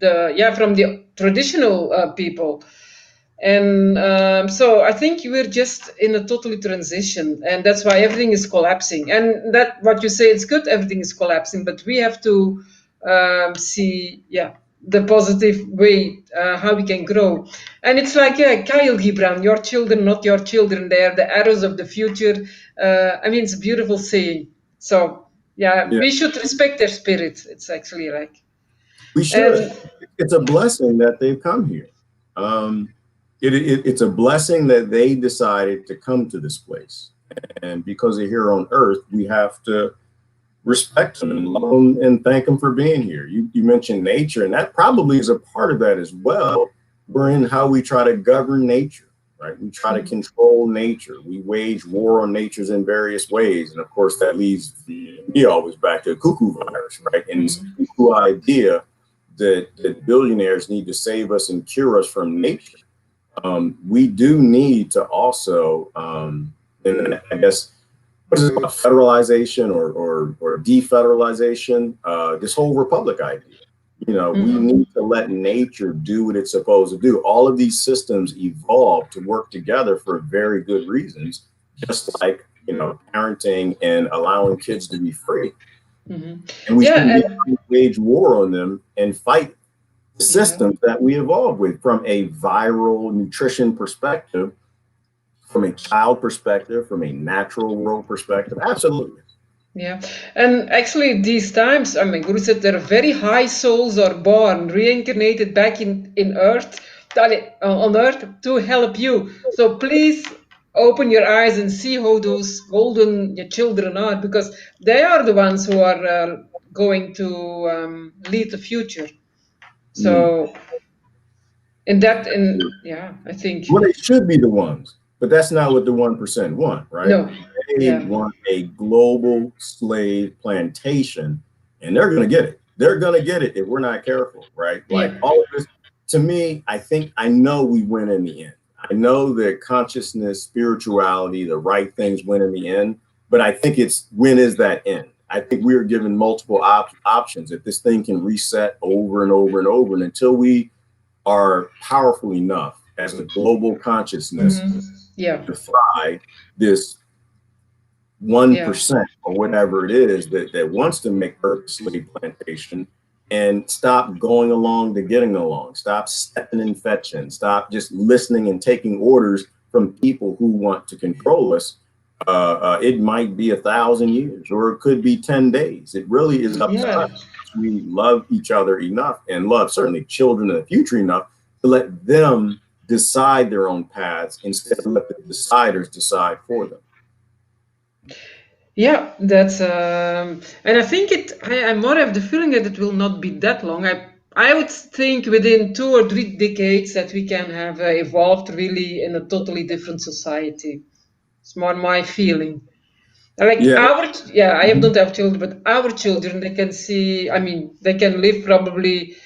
the traditional people. And so I think we're just in a totally transition, and that's why everything is collapsing. And that what you say, it's good, everything is collapsing, but we have to see, the positive way how we can grow. And it's like, Kyle Gibran, your children, not your children. They are the arrows of the future. I mean, it's a beautiful saying. So we should respect their spirit. It's actually like We should. It's a blessing that they've come here. It's a blessing that they decided to come to this place. And because they're here on earth, we have to respect them and love them and thank them for being here. You mentioned nature, and that probably is a part of that as well. We're in how we try to govern nature, right? We try to control nature. We wage war on nature in various ways. And of course, that leads me always back to the cuckoo virus, right? And this cuckoo idea that billionaires need to save us and cure us from nature. We do need to also, and I guess, what is it about federalization or defederalization? This whole republic idea. We need to let nature do what it's supposed to do. All of these systems evolve to work together for very good reasons, just like parenting and allowing kids to be free. And we shouldn't wage war on them and fight the systems that we evolved with from a viral nutrition perspective, from a child perspective, from a natural world perspective. Absolutely. Yeah, and actually these times, I mean, Guru said there are very high souls are born, reincarnated back in earth, on earth to help you. So please open your eyes and see how those golden children are, because they are the ones who are going to lead the future. So I think. Well, they should be the ones, but that's not what the 1% want, right? No. They want a global slave plantation, and they're going to get it. They're going to get it if we're not careful, right? Like all of this, to me, I know we win in the end. I know that consciousness, spirituality, the right things win in the end, but I think it's when is that end? I think we are given multiple options. If this thing can reset over and over and over, and until we are powerful enough as a global consciousness to defy this 1% or whatever it is that wants to make Earth a slave plantation, and stop going along to getting along, stop stepping and fetching, stop just listening and taking orders from people who want to control us. It might be 1,000 years, or it could be 10 days. It really is up to us. We love each other enough, and love certainly children in the future enough, to let them decide their own paths instead of let the deciders decide for them. Yeah, that's and I think I more have the feeling that it will not be that long. I would think within 2 or 3 decades that we can have evolved really in a totally different society. It's more my feeling. Like I don't have children, but our children, they can see. I mean, they can live probably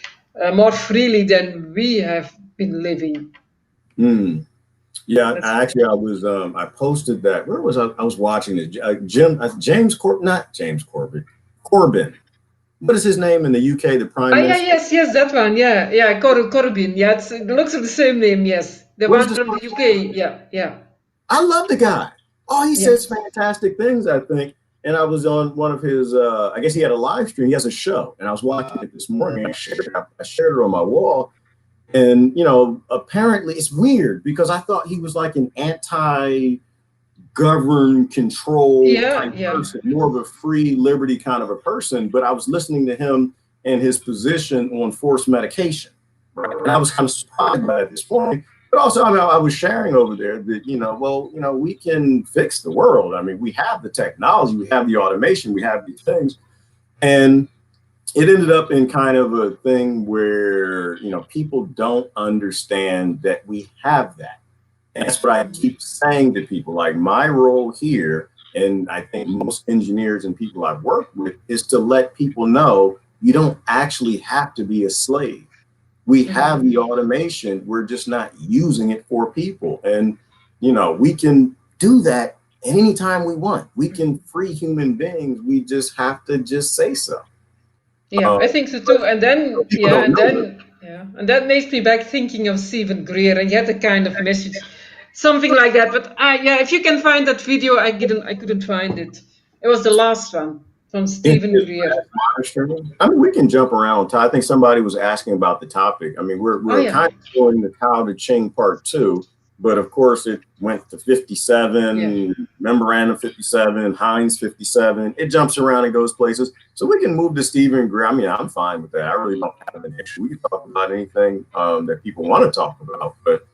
more freely than we have been living. Yeah, I posted that. Where was I? I was watching it. Corbyn. What is his name in the UK? The Prime Minister. Yes, that one. Yeah, Corbyn. Yeah, it looks like the same name. Yes, the one from the UK. Yeah. I love the guy. Oh, he says fantastic things, I think. And I was on one of his, I guess he had a live stream. He has a show, and I was watching it this morning. I shared it on my wall. And, apparently it's weird because I thought he was like an anti-govern control type person, more of a free liberty kind of a person. But I was listening to him and his position on forced medication. Right? And I was kind of surprised by it this morning. But also, I was sharing over there that, we can fix the world. I mean, we have the technology, we have the automation, we have these things. And it ended up in kind of a thing where, people don't understand that we have that. And that's what I keep saying to people. Like, my role here, and I think most engineers and people I've worked with, is to let people know you don't actually have to be a slave. We have the automation. We're just not using it for people. And, we can do that anytime we want. We can free human beings. We just have to just say so. Yeah, I think so too. And then, people don't know that. and that makes me back thinking of Stephen Greer, and he had a kind of message, something like that. But yeah, if you can find that video, I couldn't find it. It was the last one from Stephen Greer. I mean, we can jump around. I think somebody was asking about the topic. I mean, we're kind of doing the Tao Te Ching part 2, but of course it went to 57, Memorandum 57, Heinz 57. It jumps around and goes places. So we can move to Stephen Greer. I mean, I'm fine with that. I really don't have an issue. We can talk about anything that people want to talk about, but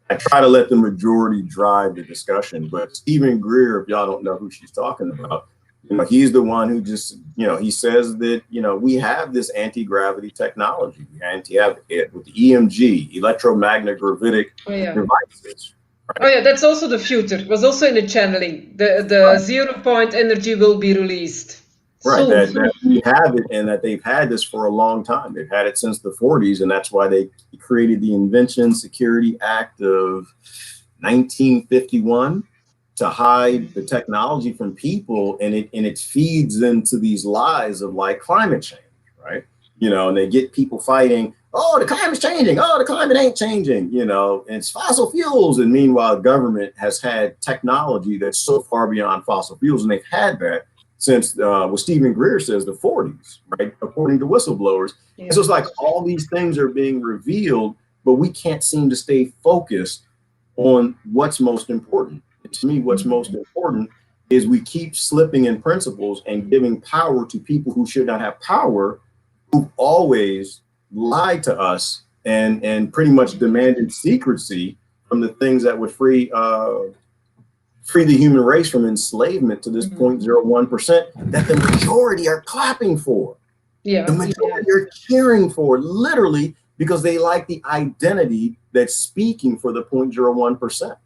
I try to let the majority drive the discussion. But Stephen Greer, if y'all don't know who she's talking about, he's the one who just, he says that, we have this anti-gravity technology. We have it with the EMG, electromagnetic devices. Right? Oh yeah, that's also the future. It was also in the channeling. The 0 point energy will be released. Right, that we have it, and that they've had this for a long time. They've had it since the 40s, and that's why they created the Invention Security Act of 1951 to hide the technology from people, and it feeds into these lies of like climate change, right? And they get people fighting, oh, the climate's changing, oh, the climate ain't changing, and it's fossil fuels. And meanwhile, government has had technology that's so far beyond fossil fuels, and they've had that since what Stephen Greer says, the 40s, right? According to whistleblowers. Yeah. So it's like all these things are being revealed, but we can't seem to stay focused on what's most important. And to me, what's most important is we keep slipping in principles and giving power to people who should not have power, who've always lied to us and pretty much demanded secrecy from the things that would free the human race from enslavement to this 0.01% that the majority are clapping for. Yeah, the majority are cheering for, literally, because they like the identity that's speaking for the 0.01%.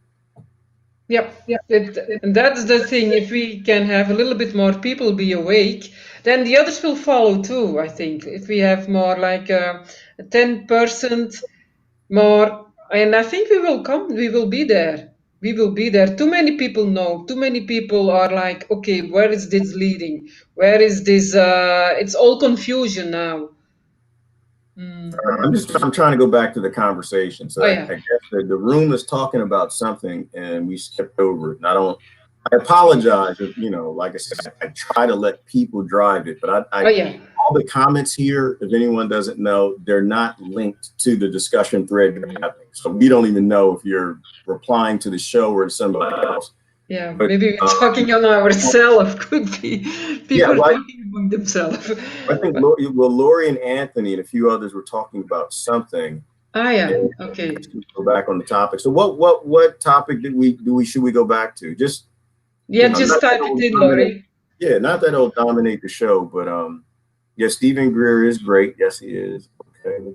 Yep. And that's the thing. If we can have a little bit more people be awake, then the others will follow too, I think. If we have more like 10% more, and I think we will be there. We will be there. Too many people know. Too many people are like, okay, where is this leading? Where is this? It's all confusion now. I'm trying to go back to the conversation. So I guess the room is talking about something and we skipped over it. And I apologize if, like I said, I try to let people drive it, but all the comments here, if anyone doesn't know, they're not linked to the discussion thread you're having. So we don't even know if you're replying to the show or to somebody else. Yeah, but, maybe we're talking on ourselves. Could be people talking among themselves. I think Lori and Anthony and a few others were talking about something. Okay. Go back on the topic. So what topic should we go back to? Just type it in, Lori. Yeah, not that it'll dominate the show, but Stephen Greer is great. Yes, he is. Okay.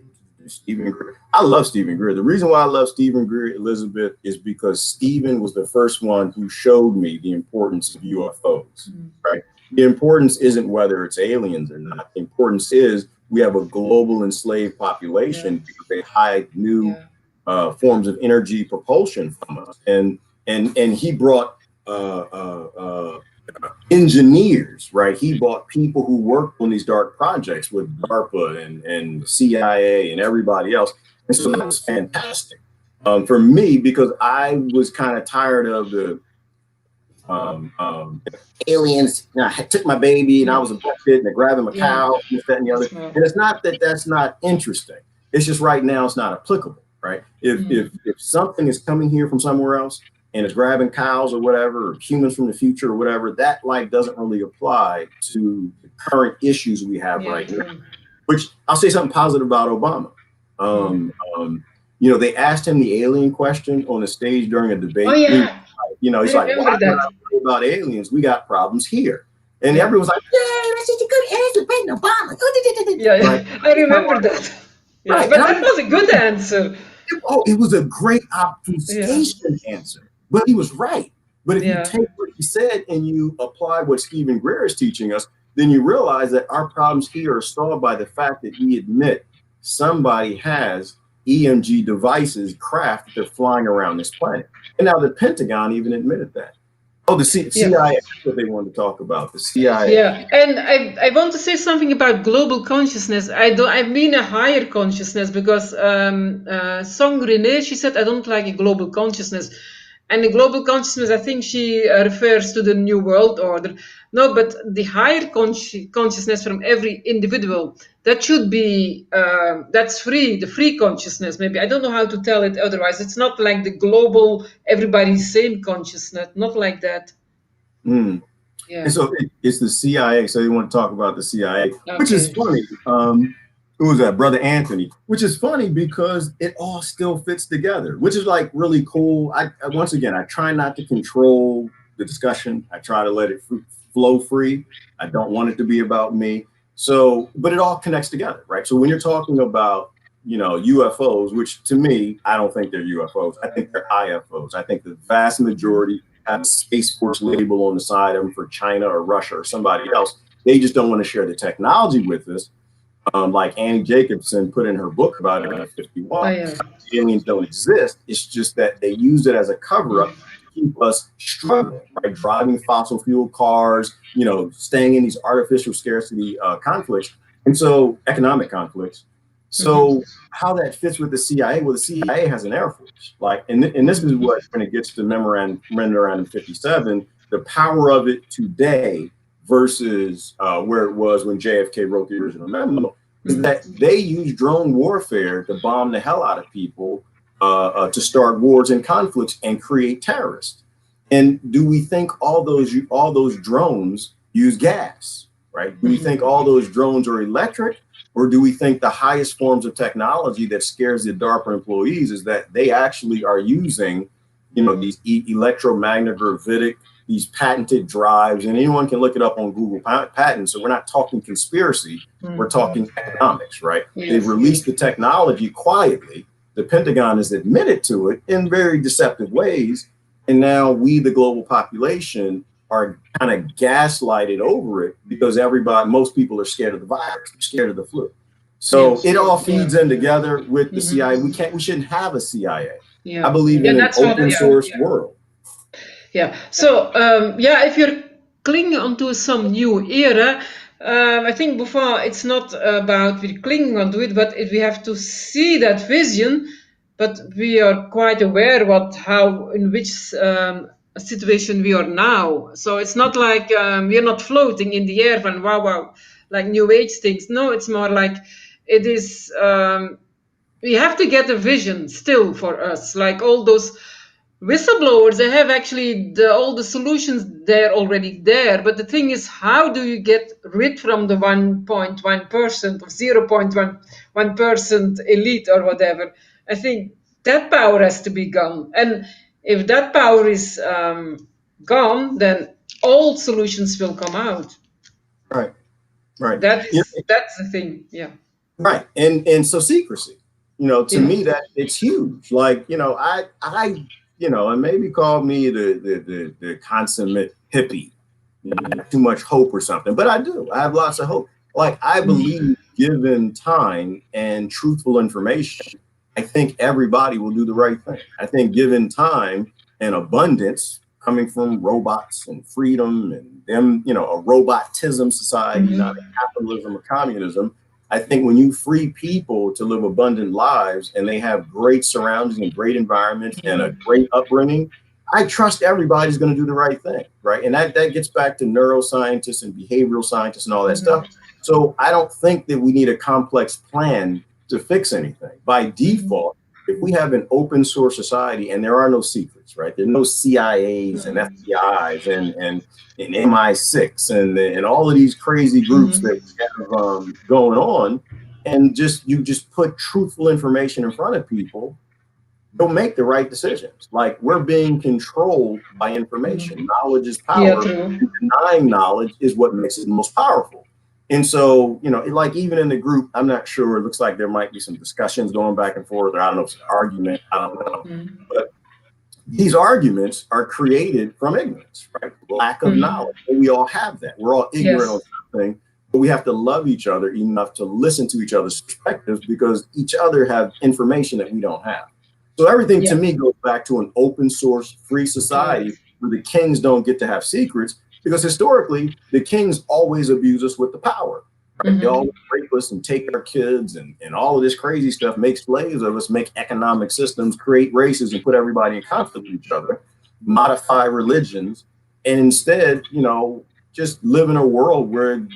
Stephen Greer. I love Stephen Greer. The reason why I love Stephen Greer, Elizabeth, is because Stephen was the first one who showed me the importance of UFOs, right? The importance isn't whether it's aliens or not. The importance is we have a global enslaved population because they hide new forms of energy propulsion from us. And he brought engineers, right? He brought people who worked on these dark projects with DARPA and CIA and everybody else. And so that was fantastic for me, because I was kind of tired of the aliens. I took my baby and I was abducted and they're grabbing my cow, this, that, and the other. And it's not that that's not interesting. It's just right now it's not applicable, right? If something is coming here from somewhere else and it's grabbing cows or whatever, or humans from the future or whatever, that doesn't really apply to the current issues we have right now. Which I'll say something positive about Obama. They asked him the alien question on the stage during a debate. He's like, why not worry about aliens? We got problems here. And everyone's like, yeah, that's such a good answer, President Obama. Right? I remember that. Right. But that was a good answer. It was a great obfuscation answer. But he was right. But if you take what he said and you apply what Stephen Greer is teaching us, then you realize that our problems here are solved by the fact that we admit somebody has EMG devices, craft that they're flying around this planet. And now the Pentagon even admitted that. Oh, the CIA, that's what they wanted to talk about, the CIA. Yeah, and I want to say something about global consciousness. I mean a higher consciousness, because Song Renee, she said, I don't like a global consciousness. And the global consciousness, I think she refers to the New World Order. No, but the higher consciousness from every individual, that should be, that's free, the free consciousness, maybe. I don't know how to tell it otherwise. It's not like the global, everybody's same consciousness, not like that. Mm. Yeah. And so it's the CIA. So they want to talk about the CIA, Okay. which is funny. Who was that? Brother Anthony, which is funny because it all still fits together, which is like really cool. Once again, I try not to control the discussion. I try to let it flow free. I don't want it to be about me. So, but it all connects together, right? So when you're talking about, UFOs, which to me, I don't think they're UFOs. I think they're IFOs. I think the vast majority have a Space Force label on the side of them for China or Russia or somebody else. They just don't want to share the technology with us. Like Annie Jacobson put in her book about Area 51, aliens don't exist. It's just that they use it as a cover-up to keep us struggling, right? Driving fossil fuel cars, staying in these artificial scarcity conflicts, and so economic conflicts. So how that fits with the CIA? Well, the CIA has an Air Force, and this is what, when it gets to Memorandum 57, the power of it today versus where it was when JFK wrote the original memo, is that they use drone warfare to bomb the hell out of people, to start wars and conflicts and create terrorists. And do we think all those drones use gas, right? Do we think all those drones are electric? Or do we think the highest forms of technology that scares the DARPA employees is that they actually are using, these electromagnetic, these patented drives, and anyone can look it up on Google patents. So we're not talking conspiracy, we're talking economics, right? Yes. They've released the technology quietly. The Pentagon has admitted to it in very deceptive ways. And now we, the global population, are kind of gaslighted over it because most people are scared of the virus, they're scared of the flu. So it all feeds in together with the CIA. We shouldn't have a CIA. I believe in an open source world. Yeah. So if you're clinging onto some new era, I think before it's not about we're clinging onto it, but we have to see that vision. But we are quite aware in which situation we are now. So it's not like we are not floating in the air and wow, like New Age things. No, it's more like it is. We have to get a vision still for us, like all those whistleblowers. They have actually all the solutions there already there. But the thing is, how do you get rid from the 1.1% or 0.1% elite or whatever? I think that power has to be gone. And if that power is gone, then all solutions will come out. Right. That's the thing. Yeah. Right. And so secrecy, to me, that it's huge. Like, I and maybe call me the consummate hippie, too much hope or something, but I have lots of hope. Like, I believe given time and truthful information, I think everybody will do the right thing. I think given time and abundance coming from robots and freedom and them, a robotism society, not a capitalism or communism. I think when you free people to live abundant lives and they have great surroundings and great environments and a great upbringing, I trust everybody's going to do the right thing, right? And that gets back to neuroscientists and behavioral scientists and all that stuff. So I don't think that we need a complex plan to fix anything. By default, if we have an open source society and there are no secrets, right? There are no CIAs and FBIs and MI6 and all of these crazy groups that we have going on, and you just put truthful information in front of people, they'll make the right decisions. Like, we're being controlled by information. Knowledge is power. And denying knowledge is what makes it most powerful. And so, like, even in the group, I'm not sure, it looks like there might be some discussions going back and forth, or I don't know if it's an argument, I don't know. But these arguments are created from ignorance, right? Lack of knowledge. And we all have that. We're all ignorant on something, but we have to love each other enough to listen to each other's perspectives because each other have information that we don't have. So everything to me goes back to an open source, free society where the kings don't get to have secrets, because historically the kings always abuse us with the power. Right? They always rape us and take our kids and all of this crazy stuff, make slaves of us, make economic systems, create races and put everybody in conflict with each other, modify religions, and instead, you know, just live in a world where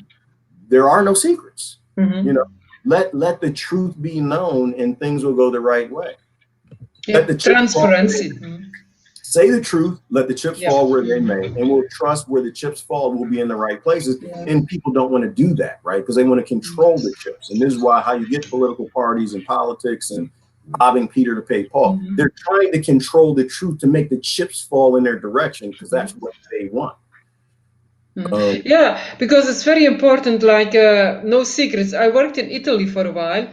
there are no secrets. You know, let the truth be known and things will go the right way. Yeah, transparency. Say the truth, let the chips fall where they may, and we'll trust where the chips fall will be in the right places. And people don't want to do that, right? Because they want to control the chips. And this is why how you get political parties and politics and robbing Peter to pay Paul. They're trying to control the truth to make the chips fall in their direction because that's what they want. Yeah, because it's very important, like no secrets. I worked in Italy for a while,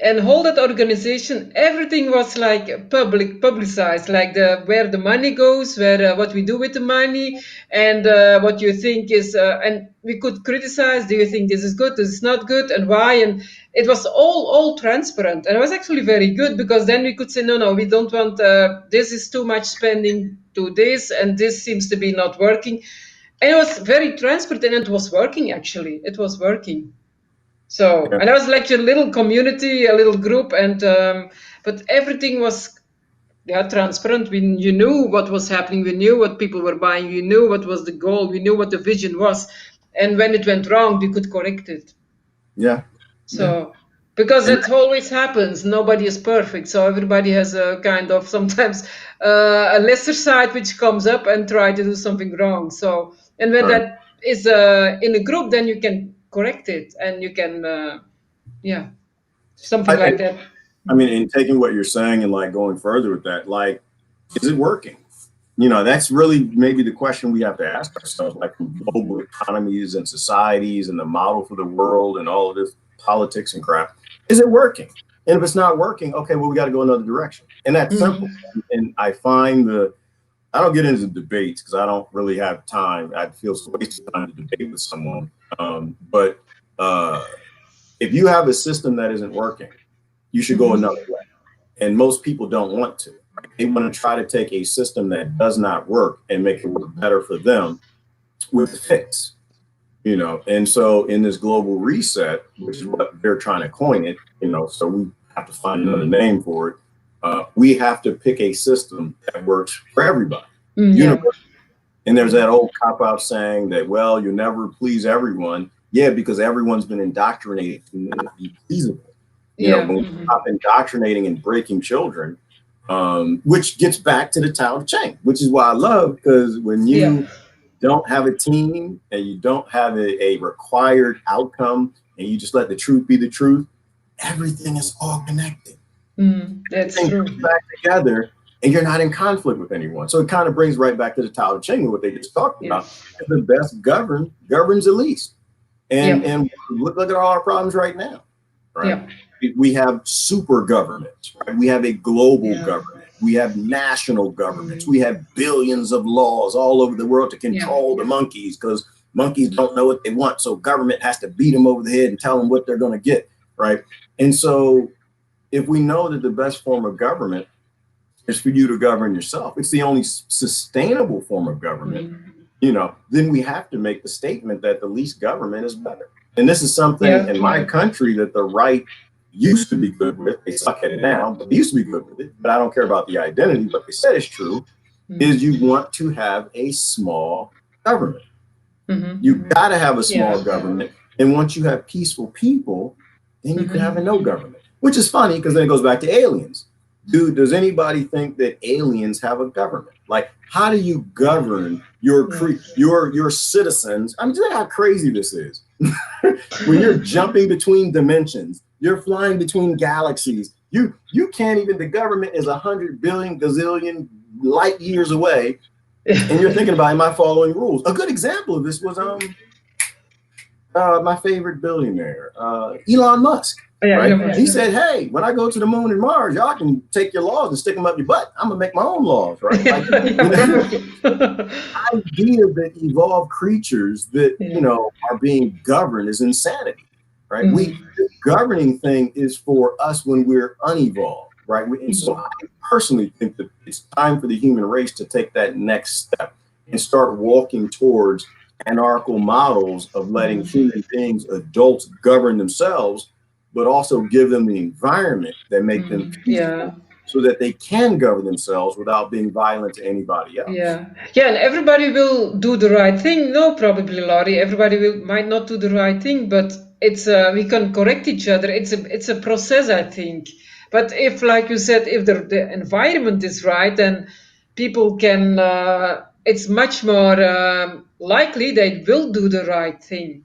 and whole that organization, everything was like publicized, like where the money goes, where what we do with the money, and what you think is, and we could criticize. Do you think this is good? This is not good, and why? And it was all transparent, and it was actually very good because then we could say, no, we don't want. This is too much spending to this, and this seems to be not working. And it was very transparent, and it was working. Actually, it was working. So, and I was like a little community, a little group, and but everything was transparent. You knew what was happening. We knew what people were buying. We knew what was the goal. We knew what the vision was, and when it went wrong, we could correct it. Yeah. So, because that always happens. Nobody is perfect, so everybody has a kind of sometimes a lesser side which comes up and try to do something wrong. So, and when that is in a group, then you can correct it and you can something like that. I mean, in taking what you're saying and like going further with that, like, is it working? You know, that's really maybe the question we have to ask ourselves, like global economies and societies and the model for the world and all of this politics and crap. Is it working? And if it's not working, okay, well, we got to go another direction. And that's simple. And I find I don't get into debates because I don't really have time. I feel it's a waste of time to debate with someone. But if you have a system that isn't working, you should go another way. And most people don't want to. They want to try to take a system that does not work and make it work better for them with a fix. You know, and so in this global reset, which is what they're trying to coin it, you know, so we have to find another name for it. We have to pick a system that works for everybody. And there's that old cop-out saying that, well, you'll never please everyone. Yeah, because everyone's been indoctrinated to not be pleasable. You know, when we stop indoctrinating and breaking children, which gets back to the Tao of Ching, which is why I love, because when you don't have a team and you don't have a required outcome and you just let the truth be the truth, everything is all connected. That's true. Back together and you're not in conflict with anyone. So it kind of brings right back to the Tao of Ching, what they just talked about. The best governs the least. And look at all our problems right now. Right? We have super governments, right? We have a global government. We have national governments. We have billions of laws all over the world to control the monkeys because monkeys don't know what they want. So government has to beat them over the head and tell them what they're going to get, right? And so if we know that the best form of government is for you to govern yourself, it's the only sustainable form of government, you know, then we have to make the statement that the least government is better. And this is something in my country that the right used to be good with. They suck at it now, but they used to be good with it. But I don't care about the identity. What they said is true, is you want to have a small government. You got to have a small government. And once you have peaceful people, then you can have a no government, which is funny because then it goes back to aliens. Dude, does anybody think that aliens have a government? Like, how do you govern your citizens? I mean, do you know how crazy this is? When you're jumping between dimensions, you're flying between galaxies. You can't even, the government is 100 billion gazillion light years away. And you're thinking about, am I following rules? A good example of this was my favorite billionaire, Elon Musk. Right? He said, hey, when I go to the moon and Mars, y'all can take your laws and stick them up your butt. I'm gonna make my own laws, right? Like, the idea that evolved creatures that you know are being governed is insanity, right? The governing thing is for us when we're unevolved, right? And so I personally think that it's time for the human race to take that next step and start walking towards anarchical models of letting human beings, adults, govern themselves, but also give them the environment that make them peaceful, so that they can govern themselves without being violent to anybody else. Yeah, and everybody will do the right thing. No, probably, Laurie. Everybody might not do the right thing, but it's we can correct each other. It's a process, I think. But if, like you said, if the environment is right, then people can. It's much more likely they will do the right thing.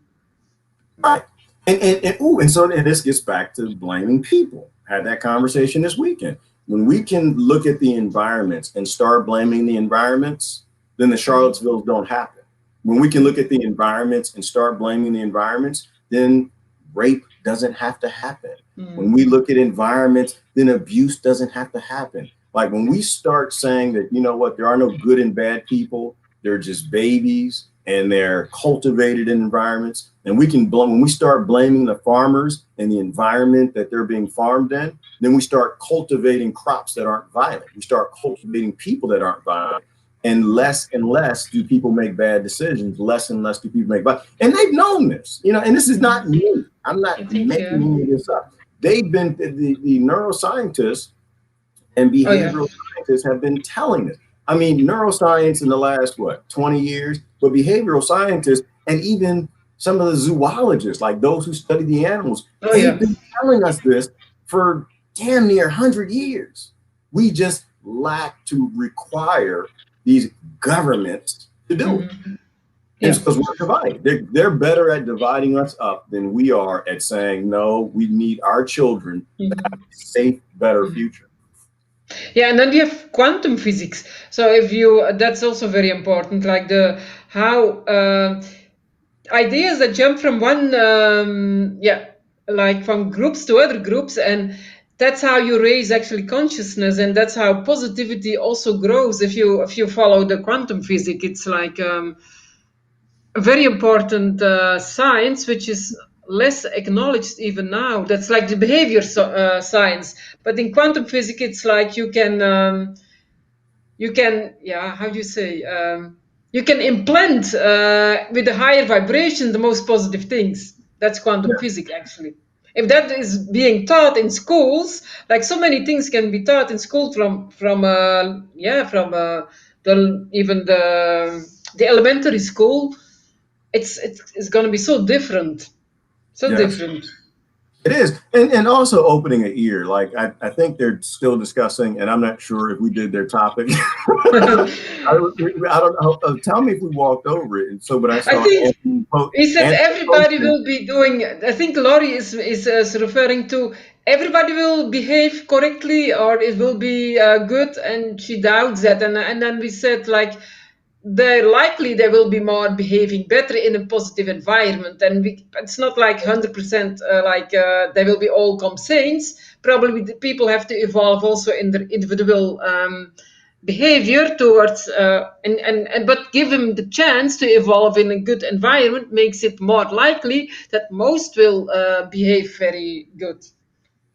Right. And so this gets back to blaming people. Had that conversation this weekend. When we can look at the environments and start blaming the environments, then the Charlottesvilles don't happen. When we can look at the environments and start blaming the environments, then rape doesn't have to happen. When we look at environments, then abuse doesn't have to happen. Like when we start saying that, you know what, there are no good and bad people, they're just babies, and they're cultivated in environments. And we can blame, when we start blaming the farmers and the environment that they're being farmed in, then we start cultivating crops that aren't violent. We start cultivating people that aren't violent. And less do people make bad decisions. Less and less do people make bad. And they've known this, you know, and this is not me. I'm not making any of this up. They've been, the neuroscientists and behavioral scientists have been telling us. I mean, neuroscience in the last, 20 years, but behavioral scientists and even some of the zoologists, like those who study the animals, they've been telling us this for damn near 100 years. We just lack to require these governments to do it. It's because we're divided. They're better at dividing us up than we are at saying, no, we need our children to have a safe, better future. Yeah, and then you have quantum physics. So if you, that's also very important, like how ideas that jump from one, like from groups to other groups, and that's how you raise actually consciousness, and that's how positivity also grows. If you follow the quantum physics, it's like a very important science, which is less acknowledged even now. That's like the behavior science, but in quantum physics, it's like you can how do you say, you can implant with a higher vibration the most positive things. That's quantum physics, actually. If that is being taught in schools, like so many things can be taught in school from even the elementary school, it's going to be so different, different. It is, and also opening an ear. Like I think they're still discussing, and I'm not sure if we did their topic. I don't know. Tell me if we walked over it. And so, but I think he said everybody will be doing. I think Laurie is referring to everybody will behave correctly, or it will be good, and she doubts that. And then we said like, they're likely they will be more behaving better in a positive environment, and it's not like 100% they will be all come saints. Probably the people have to evolve also in their individual behavior towards but give them the chance to evolve in a good environment makes it more likely that most will behave very good.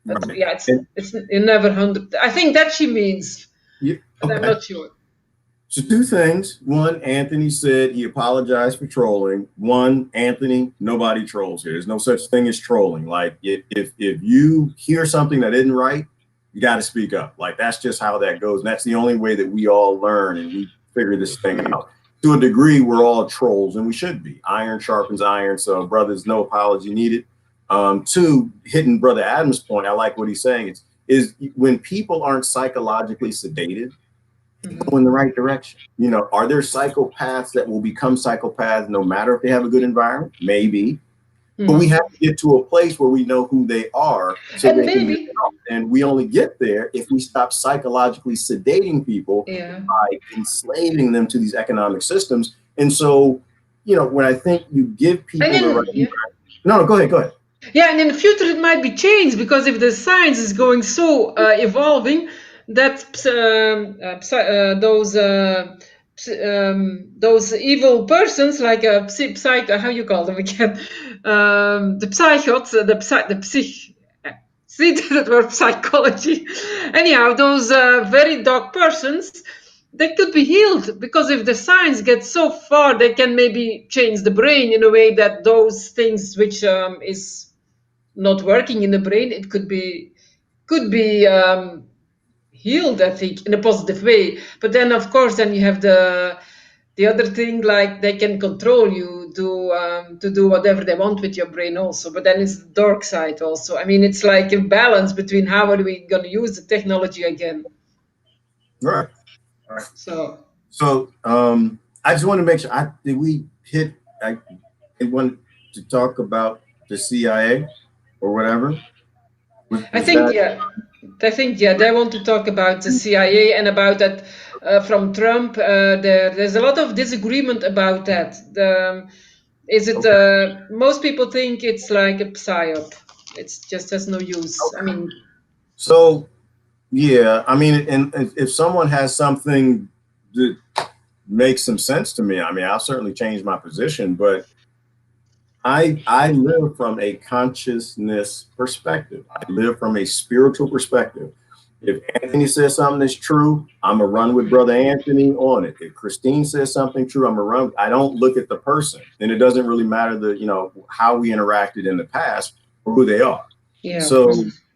But it's never 100. I think that she means, but I'm not sure. So two things. One, Anthony said he apologized for trolling. One, Anthony, nobody trolls here. There's no such thing as trolling. Like if you hear something that isn't right, you got to speak up. Like that's just how that goes. And that's the only way that we all learn and we figure this thing out. To a degree, we're all trolls, and we should be. Iron sharpens iron. So brothers, no apology needed. Two, hitting Brother Adams' point, I like what he's saying. Is when people aren't psychologically sedated, go in the right direction. You know, are there psychopaths that will become psychopaths no matter if they have a good environment? Maybe. But we have to get to a place where we know who they are, so and they can get help. And we only get there if we stop psychologically sedating people by enslaving them to these economic systems. And so, you know, when I think you give people the right environment. No, go ahead. Yeah, and in the future it might be changed, because if the science is going so evolving, that those evil persons, like how you call them again, the psychots, the psych. See, that word psychology. Anyhow, those very dark persons, they could be healed, because if the science gets so far, they can maybe change the brain in a way that those things which is not working in the brain, it could be healed, I think, in a positive way. But then, of course, then you have the other thing, like they can control you to do whatever they want with your brain also. But then it's the dark side also. I mean, it's like a balance between how are we going to use the technology again. Right. So I just want to make sure. Did we hit? I want to talk about the CIA or whatever. I think they want to talk about the CIA and about that from Trump. There's a lot of disagreement about that. Most people think it's like a psyop. It's just has no use. Okay. I mean, so yeah, I mean, and if someone has something that makes some sense to me, I mean, I'll certainly change my position, but I live from a consciousness perspective. I live from a spiritual perspective. If Anthony says something that's true, I'm gonna run with Brother Anthony on it. If Christine says something true, I'm gonna run. I don't look at the person, and it doesn't really matter how we interacted in the past or who they are. yeah. So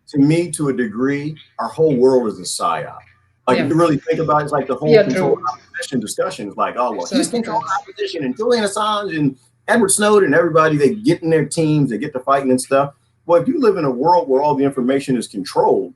to me, to a degree, our whole world is a psyop. Like if you really think about it, it's like the whole control opposition discussion is like, oh well, he's controlling opposition, and Julian Assange and Edward Snowden and everybody, they get in their teams, they get to fighting and stuff. Well, if you live in a world where all the information is controlled,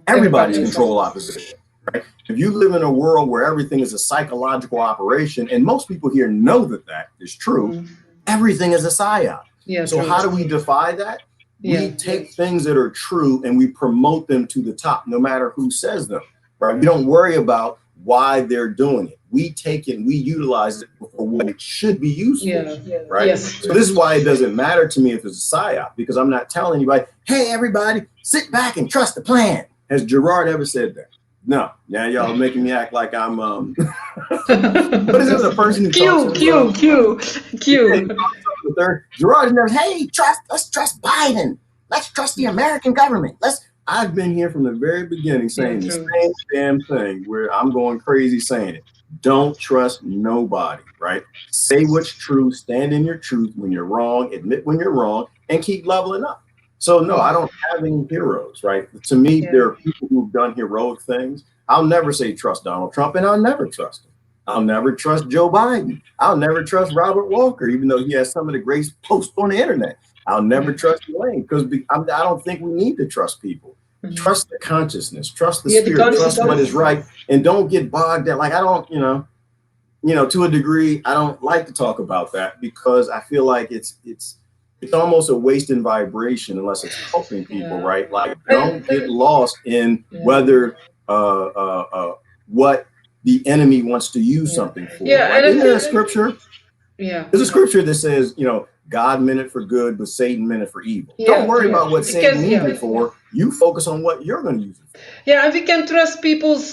everybody's control opposition, right? If you live in a world where everything is a psychological operation, and most people here know that is true, everything is a psyop. So how do we defy that? We take things that are true and we promote them to the top, no matter who says them, right? We don't worry about why they're doing it. We take it and we utilize it for what it should be used for, right? Yes. So this is why it doesn't matter to me if it's a psyop, because I'm not telling anybody, hey, everybody, sit back and trust the plan. Has Gerard ever said that? No. Now y'all making me act like I'm what is it, the person who Q. Gerard never, hey, let's trust Biden. Let's trust the American government. I've been here from the very beginning saying the same damn thing, where I'm going crazy saying it. Don't trust nobody, right? Say what's true, stand in your truth when you're wrong, admit when you're wrong, and keep leveling up. So no, I don't have any heroes, right? To me, there are people who've done heroic things. I'll never say trust Donald Trump, and I'll never trust him. I'll never trust Joe Biden. I'll never trust Robert Walker, even though he has some of the great posts on the internet. I'll never trust Elaine, because I don't think we need to trust people. Trust the consciousness, trust the spirit, trust what is right, and don't get bogged down. Like I don't, to a degree, I don't like to talk about that, because I feel like it's almost a waste in vibration unless it's helping people, right? Like don't get lost in whether what the enemy wants to use something for. Like, isn't there a scripture? There's a scripture that says, God meant it for good, but Satan meant it for evil. Don't worry about what Satan means it for. You focus on what you're going to use it for. Yeah, and we can trust people's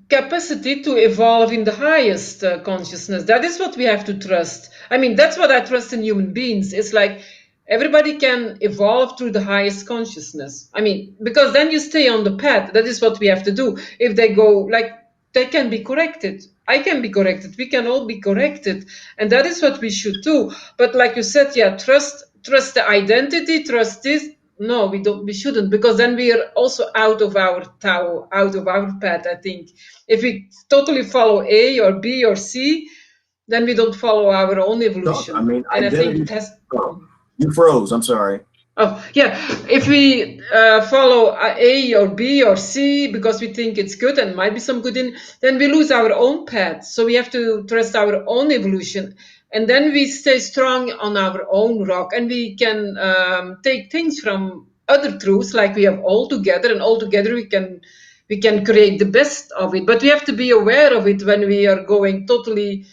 capacity to evolve in the highest consciousness. That is what we have to trust. I mean, that's what I trust in human beings. It's like everybody can evolve through the highest consciousness. I mean, because then you stay on the path. That is what we have to do. If they go, they can be corrected. I can be corrected. We can all be corrected. And that is what we should do. But like you said, trust the identity, trust this. No, we shouldn't, because then we are also out of our Tao, out of our path, I think. If we totally follow A or B or C, then we don't follow our own evolution. I mean, and I think it has... You froze, I'm sorry. Oh, yeah. If we follow A or B or C because we think it's good and might be some good in, then we lose our own path. So we have to trust our own evolution. And then we stay strong on our own rock, and we can take things from other truths, like we have all together, and all together we can create the best of it. But we have to be aware of it when we are going totally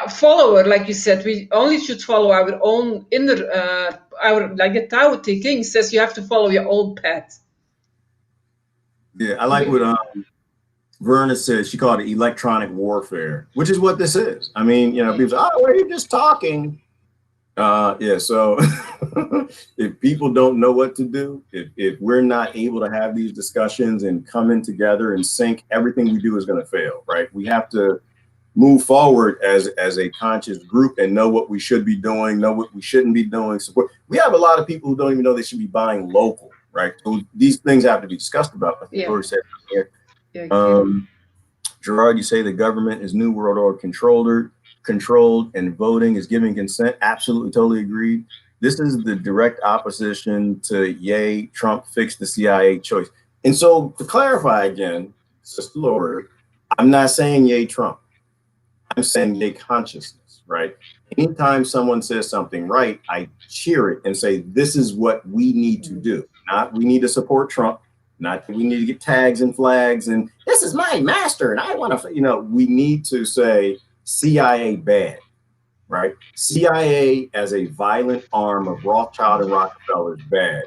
follower, like you said. We only should follow our own inner, like the Tao Te King says, you have to follow your own path. Yeah, I like what Verna said. She called it electronic warfare, which is what this is. I mean, people say, oh, well, you're just talking. So if people don't know what to do, if we're not able to have these discussions and come in together and sync, everything we do is going to fail, right? We have to move forward as a conscious group and know what we should be doing, know what we shouldn't be doing. Support. We have a lot of people who don't even know they should be buying local, right? So these things have to be discussed about. Like Yeah. said here. Yeah. Gerard, you say the government is New World Order controlled, and voting is giving consent. Absolutely, totally agreed. This is the direct opposition to yay, Trump fixed the CIA choice. And so to clarify again, Sister Laura, I'm not saying yay, Trump. I'm saying yay, consciousness, right? Anytime someone says something right, I cheer it and say, this is what we need to do. Not we need to support Trump. Not that we need to get tags and flags and this is my master and I want to, we need to say CIA bad, right? CIA as a violent arm of Rothschild and Rockefeller is bad.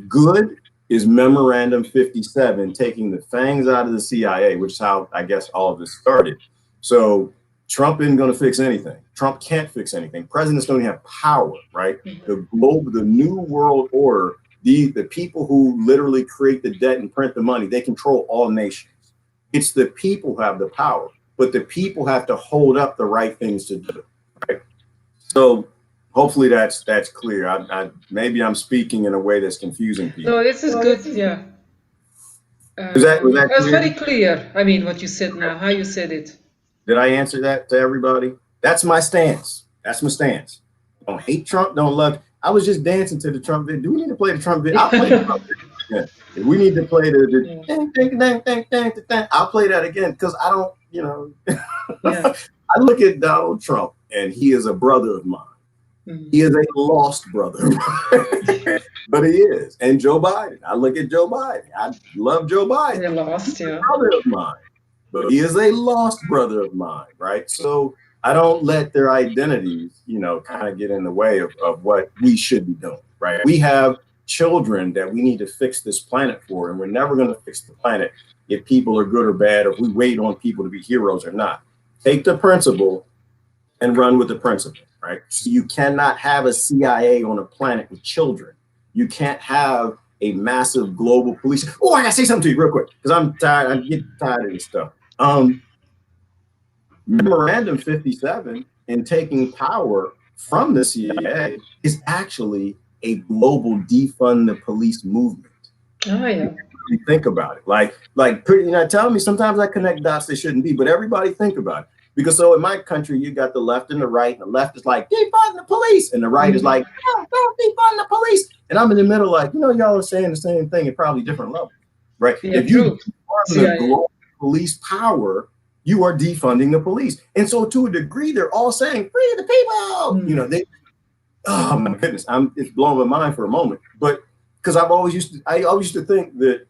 Good is Memorandum 57, taking the fangs out of the CIA, which is how I guess all of this started. So Trump isn't going to fix anything. Trump can't fix anything. Presidents don't have power, right? The new world order, the people who literally create the debt and print the money, they control all nations. It's the people who have the power, but the people have to hold up the right things to do, right? So hopefully that's clear. Maybe I'm speaking in a way that's confusing people. No, this is good, yeah. Was that That's very clear. I mean, what you said now, how you said it. Did I answer that to everybody? That's my stance. That's my stance. Don't hate Trump, don't love. I was just dancing to the Trump video. Do we need to play the Trump video? I'll play the Trump video again. If we need to play the I'll play that again because I don't, I look at Donald Trump and he is a brother of mine. He is a lost brother, but he is. And Joe Biden. I look at Joe Biden. I love Joe Biden. They're lost, yeah. Brother of mine, but he is a lost brother of mine, right? So I don't let their identities, kind of get in the way of what we should be doing, right? We have children that we need to fix this planet for, and we're never going to fix the planet if people are good or bad, or if we wait on people to be heroes or not. Take the principle and run with the principle, right? So you cannot have a CIA on a planet with children. You can't have a massive global police. Oh, I gotta say something to you real quick because I'm tired. I'm getting tired of this stuff. Memorandum 57 in taking power from the CIA is actually a global defund the police movement. Oh yeah. You think about it, like tell me sometimes I connect dots they shouldn't be, but everybody think about it. Because so in my country, you got the left and the right, and the left is like, defund the police. And the right is like, no, don't defund the police. And I'm in the middle like, y'all are saying the same thing at probably different levels, right? Yeah, if you defund the global police power, you are defunding the police. And so to a degree, they're all saying, free the people. Oh my goodness, it's blowing my mind for a moment. But because I always used to think that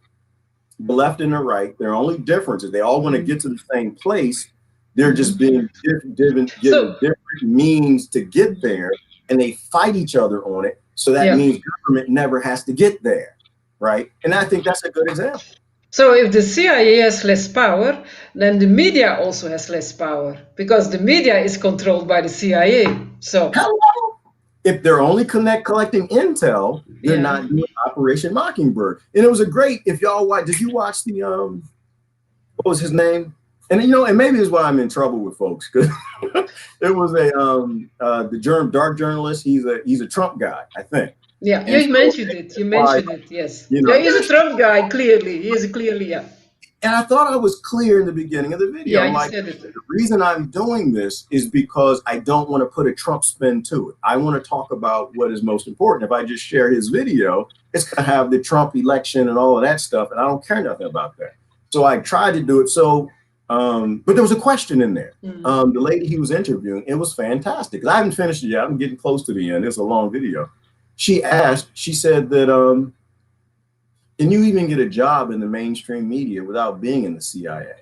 the left and the right, their only difference is they all want to get to the same place. They're just being given different means to get there, and they fight each other on it. So that means government never has to get there, right? And I think that's a good example. So if the CIA has less power, then the media also has less power because the media is controlled by the CIA. So if they're only collecting intel, they're not doing Operation Mockingbird. And it was if y'all watch, did you watch the what was his name? And and maybe this is why I'm in trouble with folks because it was the dark journalist. He's a Trump guy, I think. Yeah, and you mentioned it. You mentioned it. Yes. He's a Trump guy. Clearly, he is clearly. Yeah. And I thought I was clear in the beginning of the video. Yeah, you said it. The reason I'm doing this is because I don't want to put a Trump spin to it. I want to talk about what is most important. If I just share his video, it's going to have the Trump election and all of that stuff, and I don't care nothing about that. So I tried to do it. So. But there was a question in there. The lady he was interviewing, it was fantastic. I haven't finished it yet. I'm getting close to the end. It's a long video. She said that, can you even get a job in the mainstream media without being in the CIA?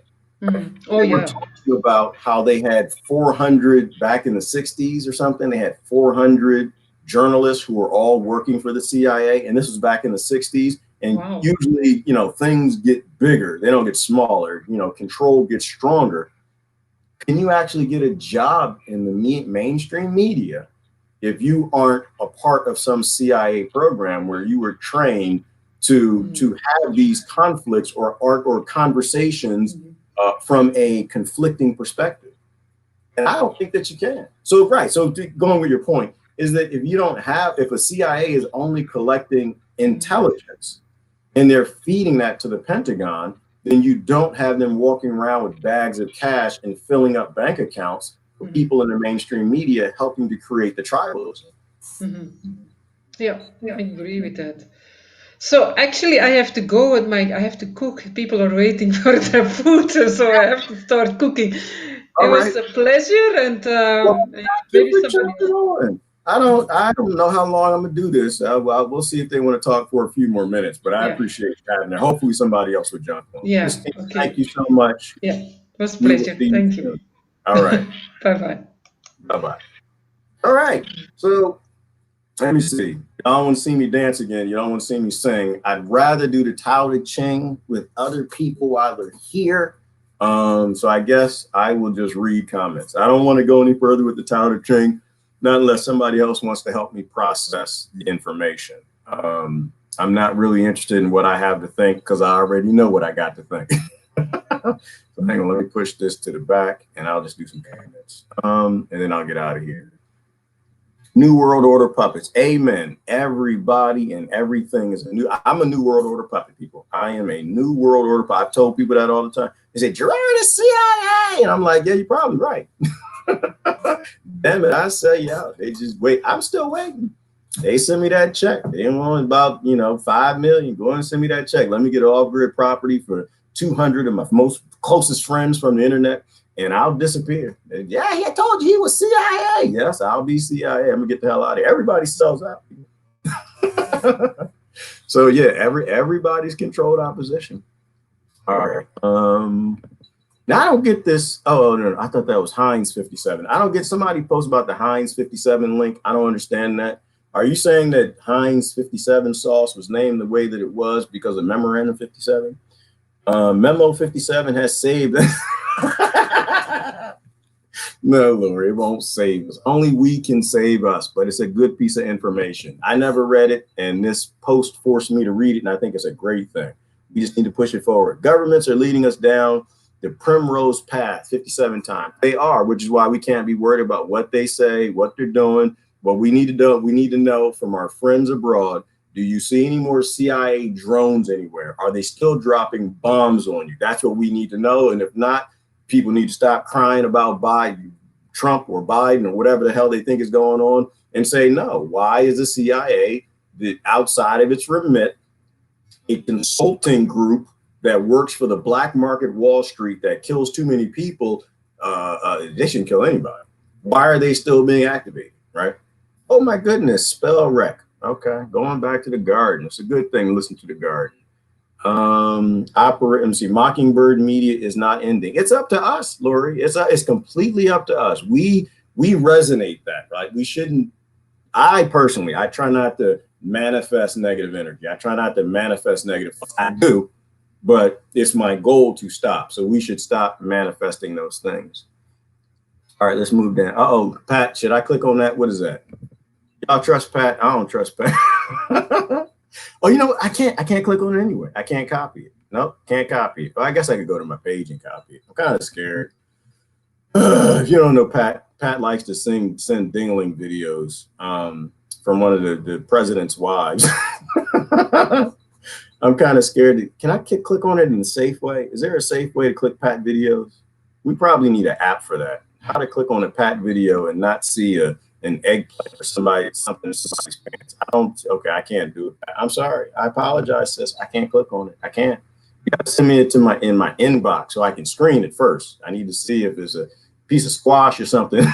Oh, yeah. We're talking about how they had 400 back in the 60s or something. They had 400 journalists who were all working for the CIA. And this was back in the 60s. And usually, things get bigger. They don't get smaller. Control gets stronger. Can you actually get a job in the mainstream media if you aren't a part of some CIA program where you were trained to have these conflicts or conversations from a conflicting perspective. And I don't think that you can. So, right. So going with your point is that if a CIA is only collecting intelligence and they're feeding that to the Pentagon, then you don't have them walking around with bags of cash and filling up bank accounts for people in the mainstream media helping to create the tribalism. Yeah, I agree with that. So actually, I have to go I have to cook. People are waiting for their food, so I have to start cooking. It was a pleasure, and maybe somebody. I don't know how long I'm gonna do this. We'll see if they want to talk for a few more minutes, but I appreciate you having there. Hopefully somebody else will jump on. Yeah. Okay. Thank you so much. Yeah, it was a pleasure. Thank you. All right. Bye-bye. Bye-bye. All right. So let me see. You don't want to see me dance again. You don't want to see me sing. I'd rather do the touted Ching with other people while they're here. So I guess I will just read comments. I don't want to go any further with the touted Ching, not unless somebody else wants to help me process the information. I'm not really interested in what I have to think because I already know what I got to think. So hang on, let me push this to the back and I'll just do some comments. And then I'll get out of here. New World Order puppets. Amen. Everybody and everything is I'm a New World Order puppet, people. I am a New World Order puppet. I've told people that all the time. They say, you're the CIA. And I'm like, yeah, you're probably right. Damn it. I say, yeah, they just wait. I'm still waiting. They send me that check. They want about, 5 million. Go and send me that check. Let me get off-grid property for 200 of my most closest friends from the internet. And I'll disappear. And, yeah, he told you he was CIA. Yes, I'll be CIA. I'm gonna get the hell out of here. Everybody sells out. So yeah, everybody's controlled opposition. All right. Now I don't get this. Oh no, I thought that was Heinz 57. I don't get somebody post about the Heinz 57 link. I don't understand that. Are you saying that Heinz 57 sauce was named the way that it was because of Memorandum 57? Memo 57 has saved. No, Lori, it won't save us. Only we can save us, but it's a good piece of information. I never read it, and this post forced me to read it, and I think it's a great thing. We just need to push it forward. Governments are leading us down the primrose path 57 times. They are, which is why we can't be worried about what they say, what they're doing. What we need to do, we need to know from our friends abroad, do you see any more CIA drones anywhere? Are they still dropping bombs on you? That's what we need to know. And if not, people need to stop crying about Biden, Trump or Biden or whatever the hell they think is going on and say, no, why is the CIA, outside of its remit, a consulting group that works for the black market Wall Street that kills too many people? They shouldn't kill anybody. Why are they still being activated, right? Oh my goodness, spell wreck. Okay, going back to the garden. It's a good thing to listen to the garden. Mockingbird Media is not ending. It's up to us, Lori. It's completely up to us. We resonate that, right? We shouldn't. I personally, I try not to manifest negative energy. I try not to manifest negative. I do, but it's my goal to stop. So we should stop manifesting those things. All right, let's move down. Uh-oh, Pat, should I click on that? What is that? Y'all trust Pat? I don't trust Pat. Oh, you know what? I can't click on it anyway. I can't copy it. Nope, can't copy it. Well, I guess I could go to my page and copy it. I'm kind of scared. If you don't know Pat likes to send dingling videos from one of the president's wives. I'm kind of scared. Can I click on it in a safe way? Is there a safe way to click Pat videos? We probably need an app for that. How to click on a Pat video and not see an eggplant or somebody's pants. Okay, I can't do it. I'm sorry. I apologize, sis. I can't click on it. I can't. You gotta send me it to in my inbox so I can screen it first. I need to see if there's a piece of squash or something.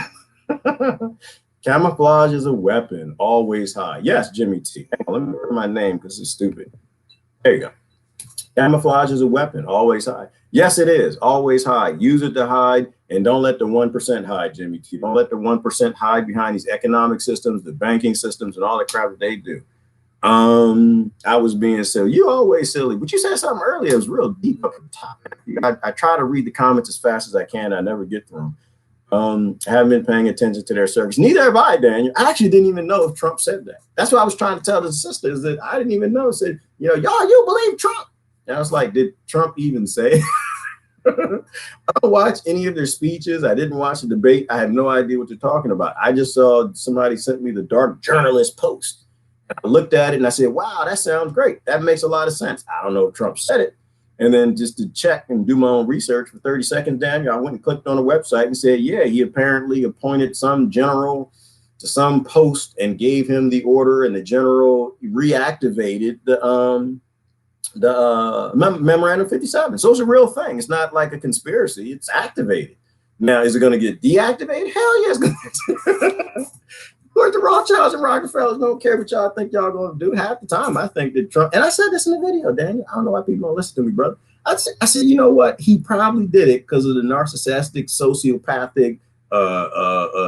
Camouflage is a weapon, always high. Yes, Jimmy T. Hang on, let me remember my name because it's stupid. There you go. Camouflage is a weapon, always high. Yes, it is, always hide. Use it to hide, and don't let the 1% hide, Jimmy T. Don't let the 1% hide behind these economic systems, the banking systems, and all the crap that they do. I was being silly. You always silly, but you said something earlier. It was real deep up at the top. I try to read the comments as fast as I can. I never get through them. I haven't been paying attention to their circus. Neither have I, Daniel. I actually didn't even know if Trump said that. That's what I was trying to tell the sisters, that I didn't even know. Said, y'all, you believe Trump? And I was like, did Trump even say? I don't watch any of their speeches. I didn't watch the debate. I have no idea what they're talking about. I just saw somebody sent me the Dark Journalist post. I looked at it and I said, wow, that sounds great. That makes a lot of sense. I don't know if Trump said it. And then just to check and do my own research for 30 seconds, Daniel, I went and clicked on the website and said, yeah, he apparently appointed some general to some post and gave him the order, and the general reactivated the Memorandum 57. So it's a real thing. It's not like a conspiracy. It's activated. Now, is it going to get deactivated? Hell yeah, it's going to. Of course, the Rothschilds and Rockefellers don't care what y'all think y'all going to do. Half the time, I think that Trump, and I said this in the video, Daniel, I don't know why people don't listen to me, brother. I said, you know what? He probably did it because of the narcissistic, sociopathic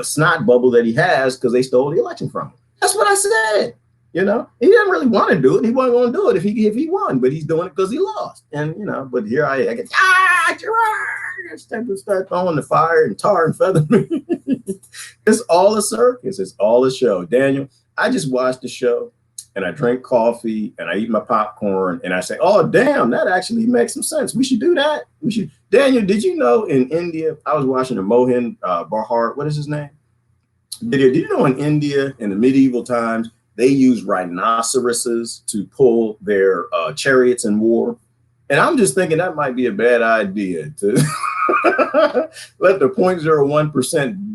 snot bubble that he has, because they stole the election from him. That's what I said. You know, he didn't really want to do it. He wasn't going to do it if he won, but he's doing it because he lost. And, you know, but here I get, start throwing the fire and tar and feather. It's all a circus. It's all a show. Daniel, I just watched the show and I drink coffee and I eat my popcorn and I say, oh, damn, that actually makes some sense. We should do that. We should. Daniel, did you know in India, I was watching the Mohan Bahar, what is his name? Did you know in India in the medieval times, they used rhinoceroses to pull their chariots in war? And I'm just thinking that might be a bad idea to let the 0.01%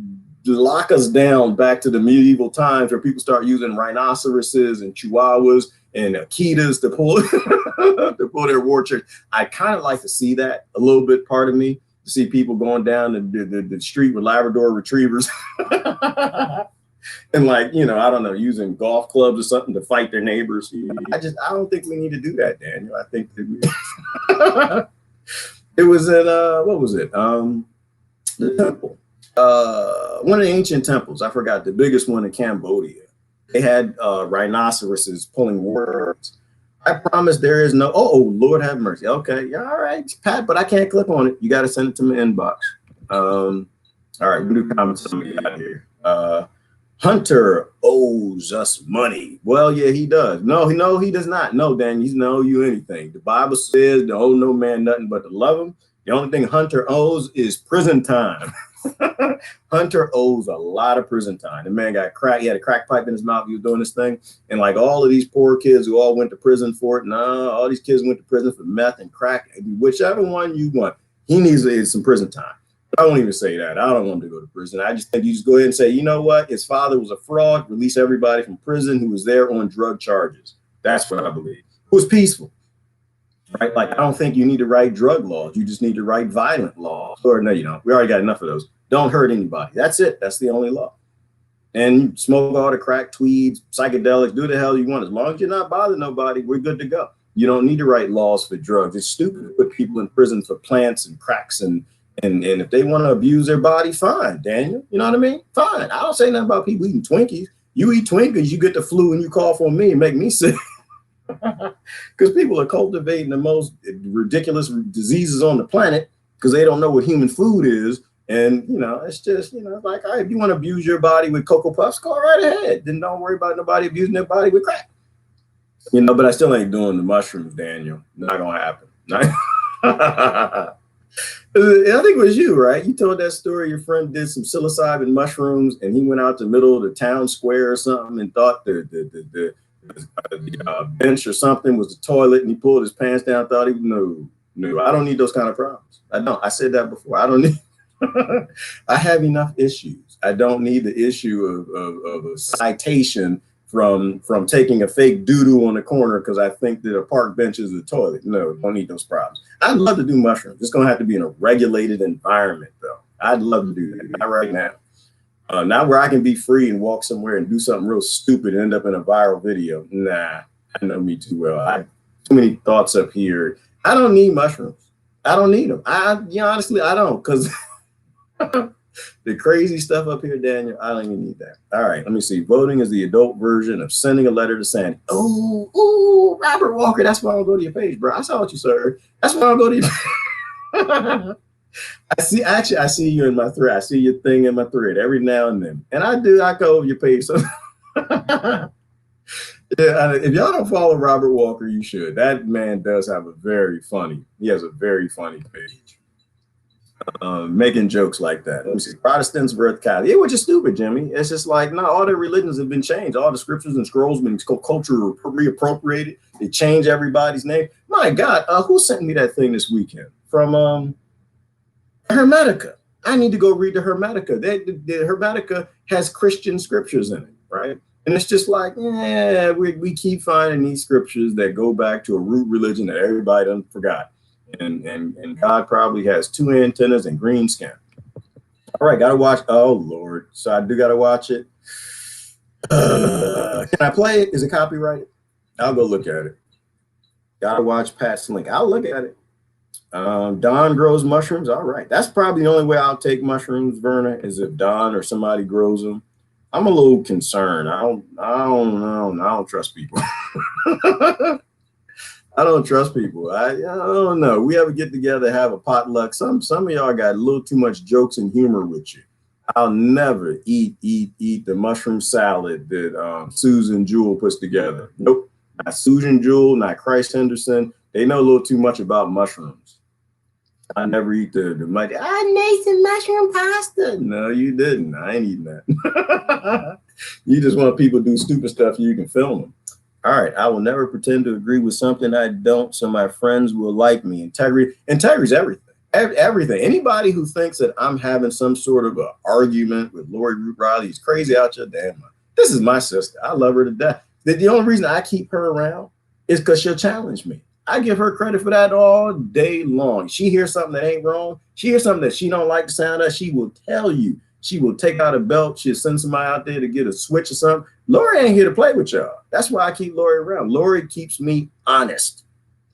lock us down back to the medieval times where people start using rhinoceroses and chihuahuas and Akitas to pull to pull their war chariots. I kind of like to see that a little bit, part of me, to see people going down the street with Labrador retrievers. And like, you know, I don't know, using golf clubs or something to fight their neighbors. I don't think we need to do that, Daniel. I think that it was in, what was it? The temple. One of the ancient temples. I forgot, the biggest one in Cambodia. They had rhinoceroses pulling warlords. I promise there is no, oh, Lord have mercy. Okay, yeah, all right, Pat, but I can't click on it. You got to send it to my inbox. All right, we'll do comments out here. Hunter owes us money. Well, yeah, he does. No, he does not. No, Dan, he doesn't owe you anything. The Bible says to owe no man nothing but to love him. The only thing Hunter owes is prison time. Hunter owes a lot of prison time. The man got crack. He had a crack pipe in his mouth. He was doing this thing. And like all of these poor kids who all went to prison for it. No, all these kids went to prison for meth and crack. Whichever one you want, he needs some prison time. I won't even say that. I don't want him to go to prison. I just think you just go ahead and say, you know what? His father was a fraud. Release everybody from prison who was there on drug charges. That's what I believe. It was peaceful. Right? Like, I don't think you need to write drug laws. You just need to write violent laws. Or no, you don't. We already got enough of those. Don't hurt anybody. That's it. That's the only law. And you smoke all the crack, tweeds, psychedelics, do the hell you want. As long as you're not bothering nobody, we're good to go. You don't need to write laws for drugs. It's stupid to put people in prison for plants and cracks and if they want to abuse their body, fine, Daniel. You know what I mean? Fine. I don't say nothing about people eating Twinkies. You eat Twinkies, you get the flu and you cough on me and make me sick. Because people are cultivating the most ridiculous diseases on the planet because they don't know what human food is. And, you know, it's just, you know, like, all right, if you want to abuse your body with Cocoa Puffs, go right ahead. Then don't worry about nobody abusing their body with crack. You know, but I still ain't doing the mushrooms, Daniel. Not going to happen. I think it was you, right? You told that story. Your friend did some psilocybin mushrooms, and he went out to the middle of the town square or something, and thought the bench or something was the toilet, and he pulled his pants down. Thought he no. I don't need those kind of problems. I don't. I said that before. I don't need. I have enough issues. I don't need the issue of a citation from taking a fake doo-doo on the corner because I think that a park bench is a toilet. No, don't need those problems. I'd love to do mushrooms. It's going to have to be in a regulated environment, though. I'd love to do that. Not right now. Not where I can be free and walk somewhere and do something real stupid and end up in a viral video. Nah, I know me too well. I too many thoughts up here. I don't need mushrooms. I don't need them. Honestly, I don't, because the crazy stuff up here, Daniel, I don't even need that. All right, let me see. Voting is the adult version of sending a letter to Sandy. Oh, Robert Walker. That's why I'll go to your page, bro. I saw what you, sir. That's why I'll go to your I see you in my thread. I see your thing in my thread every now and then. And I go over your page. So yeah, if y'all don't follow Robert Walker, you should. That man does have he has a very funny page. Making jokes like that. Let me see. Protestants birth Catholic. It was just stupid, Jimmy. It's just like, no, all their religions have been changed. All the scriptures and scrolls been culture reappropriated. They change everybody's name. My God, who sent me that thing this weekend? From Hermetica. I need to go read the Hermetica. The Hermetica has Christian scriptures in it, right? And it's just like, yeah, we keep finding these scriptures that go back to a root religion that everybody done forgot. And God probably has two antennas and green skin. All right, gotta watch. Oh Lord, so I do gotta watch it. Can I play it? Is it copyrighted? I'll go look at it. Gotta watch Pat's link. I'll look at it. Don grows mushrooms. All right, that's probably the only way I'll take mushrooms, Verna, is if Don or somebody grows them. I'm a little concerned. I don't trust people. I don't trust people. I don't know. We ever get together, have a potluck. Some of y'all got a little too much jokes and humor with you. I'll never eat the mushroom salad that Susan Jewell puts together. Nope. Not Susan Jewell, not Christ Henderson. They know a little too much about mushrooms. I never eat the I made some mushroom pasta. No, you didn't. I ain't eating that. You just want people to do stupid stuff so you can film them. All right, I will never pretend to agree with something I don't, so my friends will like me. Integrity is everything. Everything. Anybody who thinks that I'm having some sort of an argument with Lori Root Riley is crazy out your damn mind. This is my sister. I love her to death. The only reason I keep her around is because she'll challenge me. I give her credit for that all day long. She hears something that ain't wrong. She hears something that she don't like the sound of. She will tell you. She will take out a belt. She'll send somebody out there to get a switch or something. Lori ain't here to play with y'all. That's why I keep Lori around. Lori keeps me honest.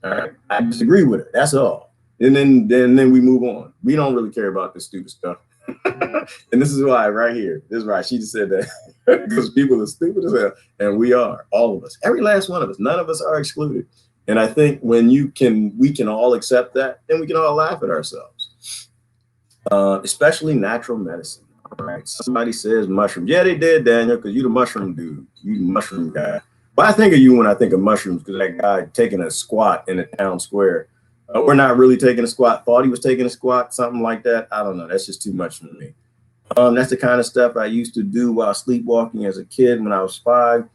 All right. I disagree with her. That's all. And then we move on. We don't really care about this stupid stuff. And this is why right here. This is right. She just said that because people are stupid as hell. And we are, all of us. Every last one of us. None of us are excluded. And I think when we can all accept that, then we can all laugh at ourselves. Especially natural medicine. All right. Somebody says mushrooms. Yeah, they did, Daniel, because you the mushroom dude. You the mushroom guy. But I think of you when I think of mushrooms because that guy taking a squat in the town square. We're not really taking a squat. Thought he was taking a squat, something like that. I don't know. That's just too much for me. That's the kind of stuff I used to do while sleepwalking as a kid when I was 5.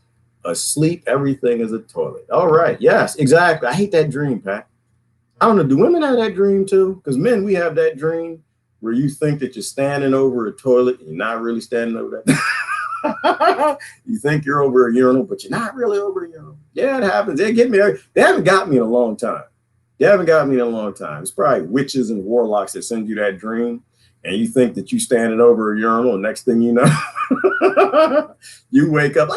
Asleep, everything is a toilet. All right. Yes, exactly. I hate that dream, Pat. I don't know. Do women have that dream too? Because men, we have that dream where you think that you're standing over a toilet and you're not really standing over that. You think you're over a urinal, but you're not really over a urinal. Yeah, it happens. They haven't got me in a long time. It's probably witches and warlocks that send you that dream. And you think that you're standing over a urinal, and next thing you know, you wake up,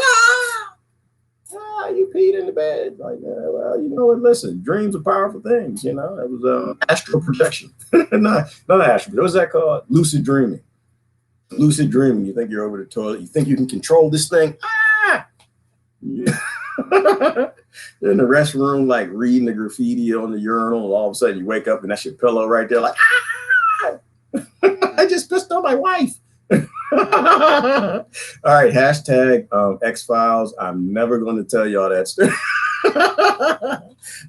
you peed in the bed. Like, well, you know what? Listen, dreams are powerful things. You know, it was astral projection. not astral. What's that called? Lucid dreaming. Lucid dreaming. You think you're over the toilet. You think you can control this thing. Yeah. In the restroom, like reading the graffiti on the urinal. All of a sudden, you wake up and that's your pillow right there. Like, I just pissed on my wife. All right, hashtag X-Files. I'm never going to tell y'all that story.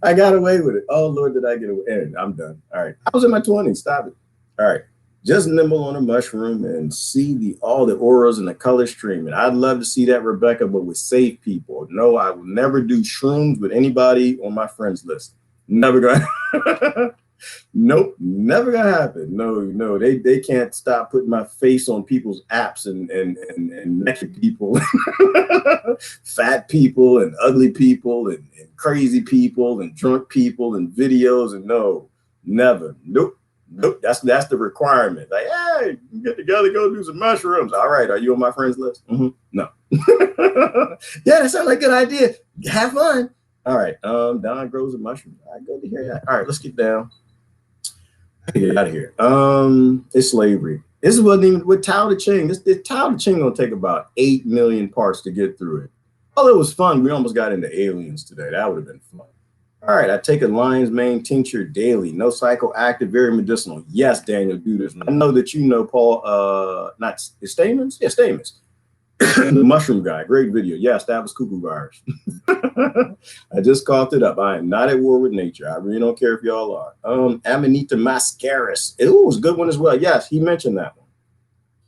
I got away with it. Oh, Lord, did I get away? And I'm done. All right. I was in my 20s. Stop it. All right. Just nibble on a mushroom and see all the auras and the color streaming. I'd love to see that, Rebecca, but with safe people. No, I will never do shrooms with anybody on my friends list. Never gonna. Nope, never gonna happen. No, they can't stop putting my face on people's apps and naked people, fat people and ugly people and crazy people and drunk people and videos and no, never. Nope. That's the requirement. Like, hey, get together, go do some mushrooms. All right, are you on my friends list? Mm-hmm. No. Yeah, that sounds like a good idea. Have fun. All right. Don grows a mushroom. All right, good to hear that. All right, let's get down. Get out of here. It's slavery. This wasn't even with Tao Te Ching. This Tao Te Ching gonna take about 8 million parts to get through it. Oh, it was fun. We almost got into aliens today. That would have been fun. All right, I take a lion's mane tincture daily. No psychoactive, very medicinal. Yes, Daniel, do this. I know that you know Paul, not Stamens? Yeah, Stamens. The mushroom guy. Great video. Yes, that was cuckoo virus. I just coughed it up. I am not at war with nature. I really don't care if y'all are. Amanita mascaris. It was a good one as well. Yes, he mentioned that one.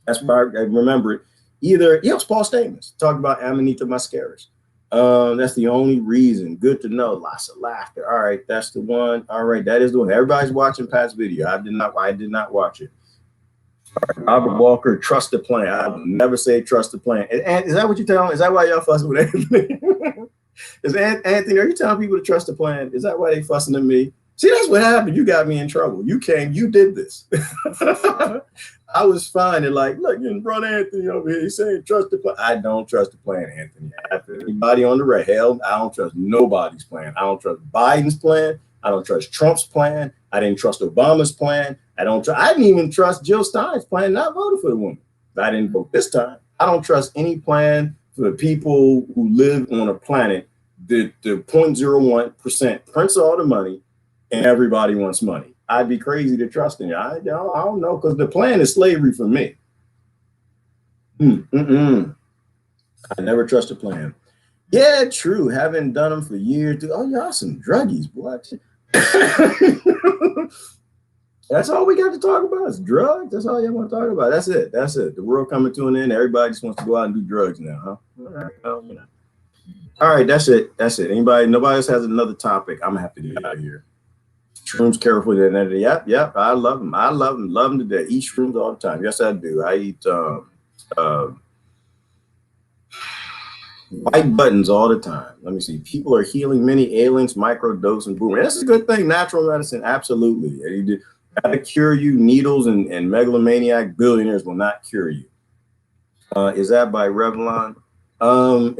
That's why I remember it. Either, yeah, it was Paul Stamens. Talk about Amanita mascaris. That's the only reason. Good to know. Lots of laughter. All right, that's the one. All right, that is the one. Everybody's watching Pat's video. I did not watch it. Robert Walker, trust the plan. I will never say trust the plan. And is that what you're telling? Is that why y'all fussing with Anthony? Is Anthony, are you telling people to trust the plan? Is that why they fussing at me? See, that's what happened. You got me in trouble. You came, you did this. I was fine and like, look, you brought Anthony over here. He's saying trust the plan. I don't trust the plan, Anthony. After anybody on the right, hell, I don't trust nobody's plan. I don't trust Biden's plan. I don't trust Trump's plan. I didn't trust Obama's plan. I didn't even trust Jill Stein's plan. Not voted for the woman. I didn't vote this time. I don't trust any plan for the people who live on a planet that the 0.01% prints all the money and everybody wants money. I'd be crazy to trust in you. I don't know, because the plan is slavery for me. I never trust a plan. Yeah, true. Haven't done them for years. Oh, y'all some druggies, boy. That's all we got to talk about is drugs. That's all y'all want to talk about. That's it. That's it. The world coming to an end. Everybody just wants to go out and do drugs now, huh? All right, that's it. That's it. Nobody else has another topic. I'm gonna have to get out of here. Shrooms, careful. Yep. I love them. Love them to death. Eat shrooms all the time. Yes, I do. I eat white buttons all the time. Let me see. People are healing many ailments, microdose and boom. That's a good thing. Natural medicine, absolutely. Gotta cure you. Needles and megalomaniac billionaires will not cure you. Is that by Revlon?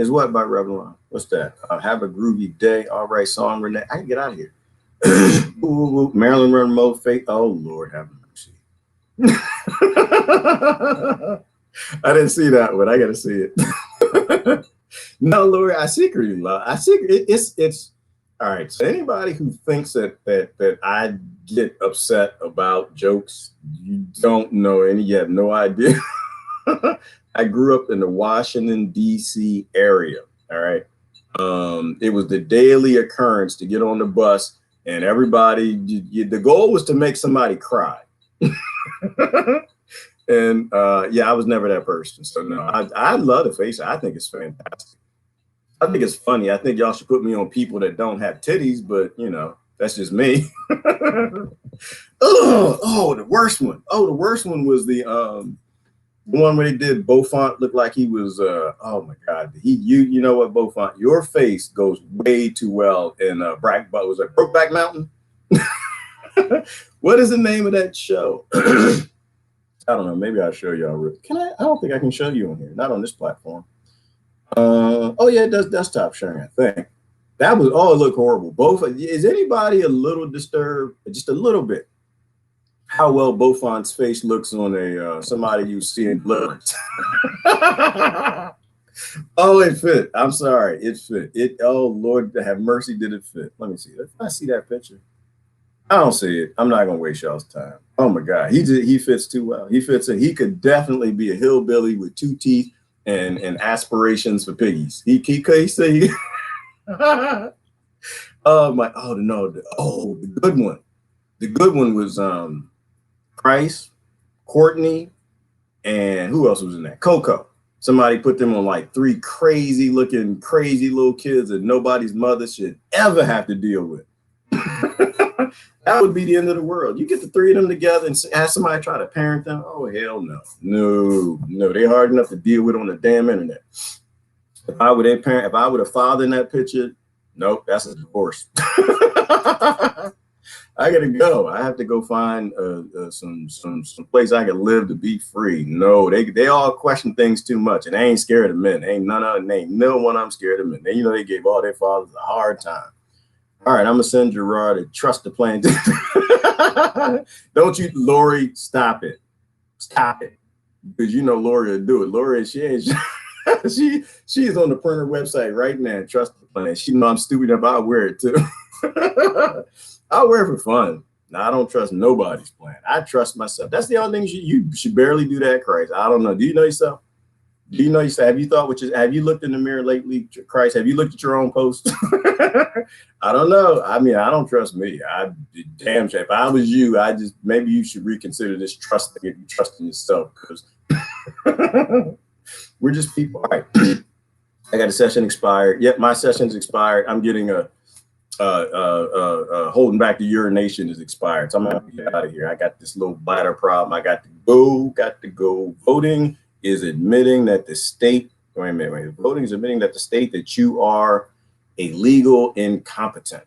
Is what by Revlon? What's that? Have a groovy day. All right, song Renee. I can get out of here. Ooh, Marilyn Monroe, fake. Oh Lord, have mercy. I didn't see that one. I gotta see it. No, Lord, I secretly love. It's all right. So anybody who thinks that I get upset about jokes, you don't know any. You have no idea. I grew up in the Washington, D.C. area. All right. It was the daily occurrence to get on the bus and everybody, the goal was to make somebody cry. And yeah, I was never that person. So no, I love the face. I think it's fantastic. I think it's funny. I think y'all should put me on people that don't have titties, but you know, that's just me. Oh, the worst one. Oh, the worst one was the one where they did Beaufont look like he was oh my god, you know what, Beaufont, your face goes way too well in was it Brokeback Mountain? What is the name of that show? I don't know, maybe I'll show y'all. Can I don't think I can show you on here, not on this platform. Oh yeah, it does desktop sharing, I think. That was, oh, it looked horrible. Is anybody a little disturbed, just a little bit, how well Beaufont's face looks on a somebody you see in blood? Oh, it fit. I'm sorry, it fit. Oh Lord, have mercy, did it fit? Let me see. If I see that picture, I don't see it. I'm not gonna waste y'all's time. Oh my God, he fits too well. He fits in. He could definitely be a hillbilly with 2 teeth and aspirations for piggies. He say. Oh my! Oh no! The good one. The good one was Price, Courtney, and who else was in that? Coco. Somebody put them on like 3 crazy looking, crazy little kids that nobody's mother should ever have to deal with. That would be the end of the world. You get the 3 of them together and have somebody try to parent them. Oh hell no, no! They're hard enough to deal with on the damn internet. If I would have father in that picture, nope, that's a divorce. I gotta go. I have to go find some place I can live to be free. No, they all question things too much, and they ain't scared of men. Ain't no one I'm scared of men. They, they gave all their fathers a hard time. All right, I'm gonna send Gerard to trust the plan. Don't you, Lori? Stop it, because you know Lori will do it. Lori, she ain't. She is on the printer website right now. Trust the plan. She know I'm stupid enough. I'll wear it too. I'll wear it for fun. Now, I don't trust nobody's plan. I trust myself. That's the only thing you should barely do that, Christ. I don't know. Do you know yourself? Do you know yourself? Have you thought, have you looked in the mirror lately, Christ? Have you looked at your own post? I don't know. I mean, I don't trust me. Damn, if I was you, maybe you should reconsider this trust in yourself, because we're just people. All right. I got a session expired. Yep, my session's expired. I'm getting holding back the urination is expired. So I'm gonna get out of here. I got this little bladder problem. I got to go. Voting is admitting that the state, voting is admitting that the state that you are a legal incompetent.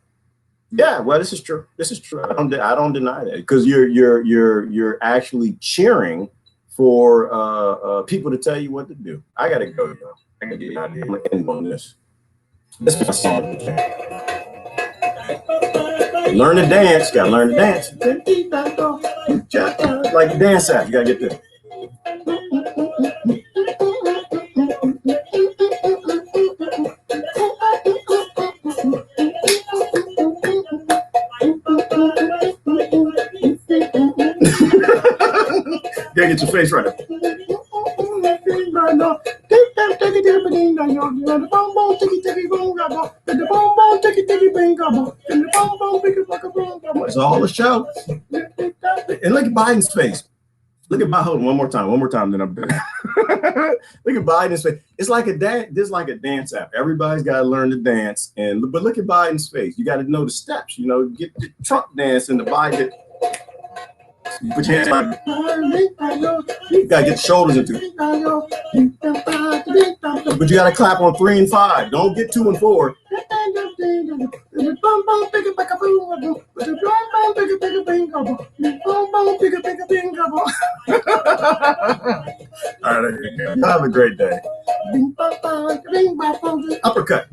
Yeah, well, this is true. I don't deny that, because you're actually cheering for people to tell you what to do. I gotta go, y'all. I gotta get out of here. I'm gonna end on this. This is my song. Learn to dance. Gotta learn to dance. Like the dance app. You gotta get this. Gotta get your face right up. It's all a show. And look at Biden's face. Look at Biden one more time, then I'm done. Look at Biden's face. It's like a dance. This is like a dance app. Everybody's got to learn to dance, but look at Biden's face. You got to know the steps. Get the Trump dance and the Biden. You put your hands like, you gotta get the shoulders into it. But you gotta clap on 3 and 5. Don't get 2 and 4. All right, have a great day. Uppercut.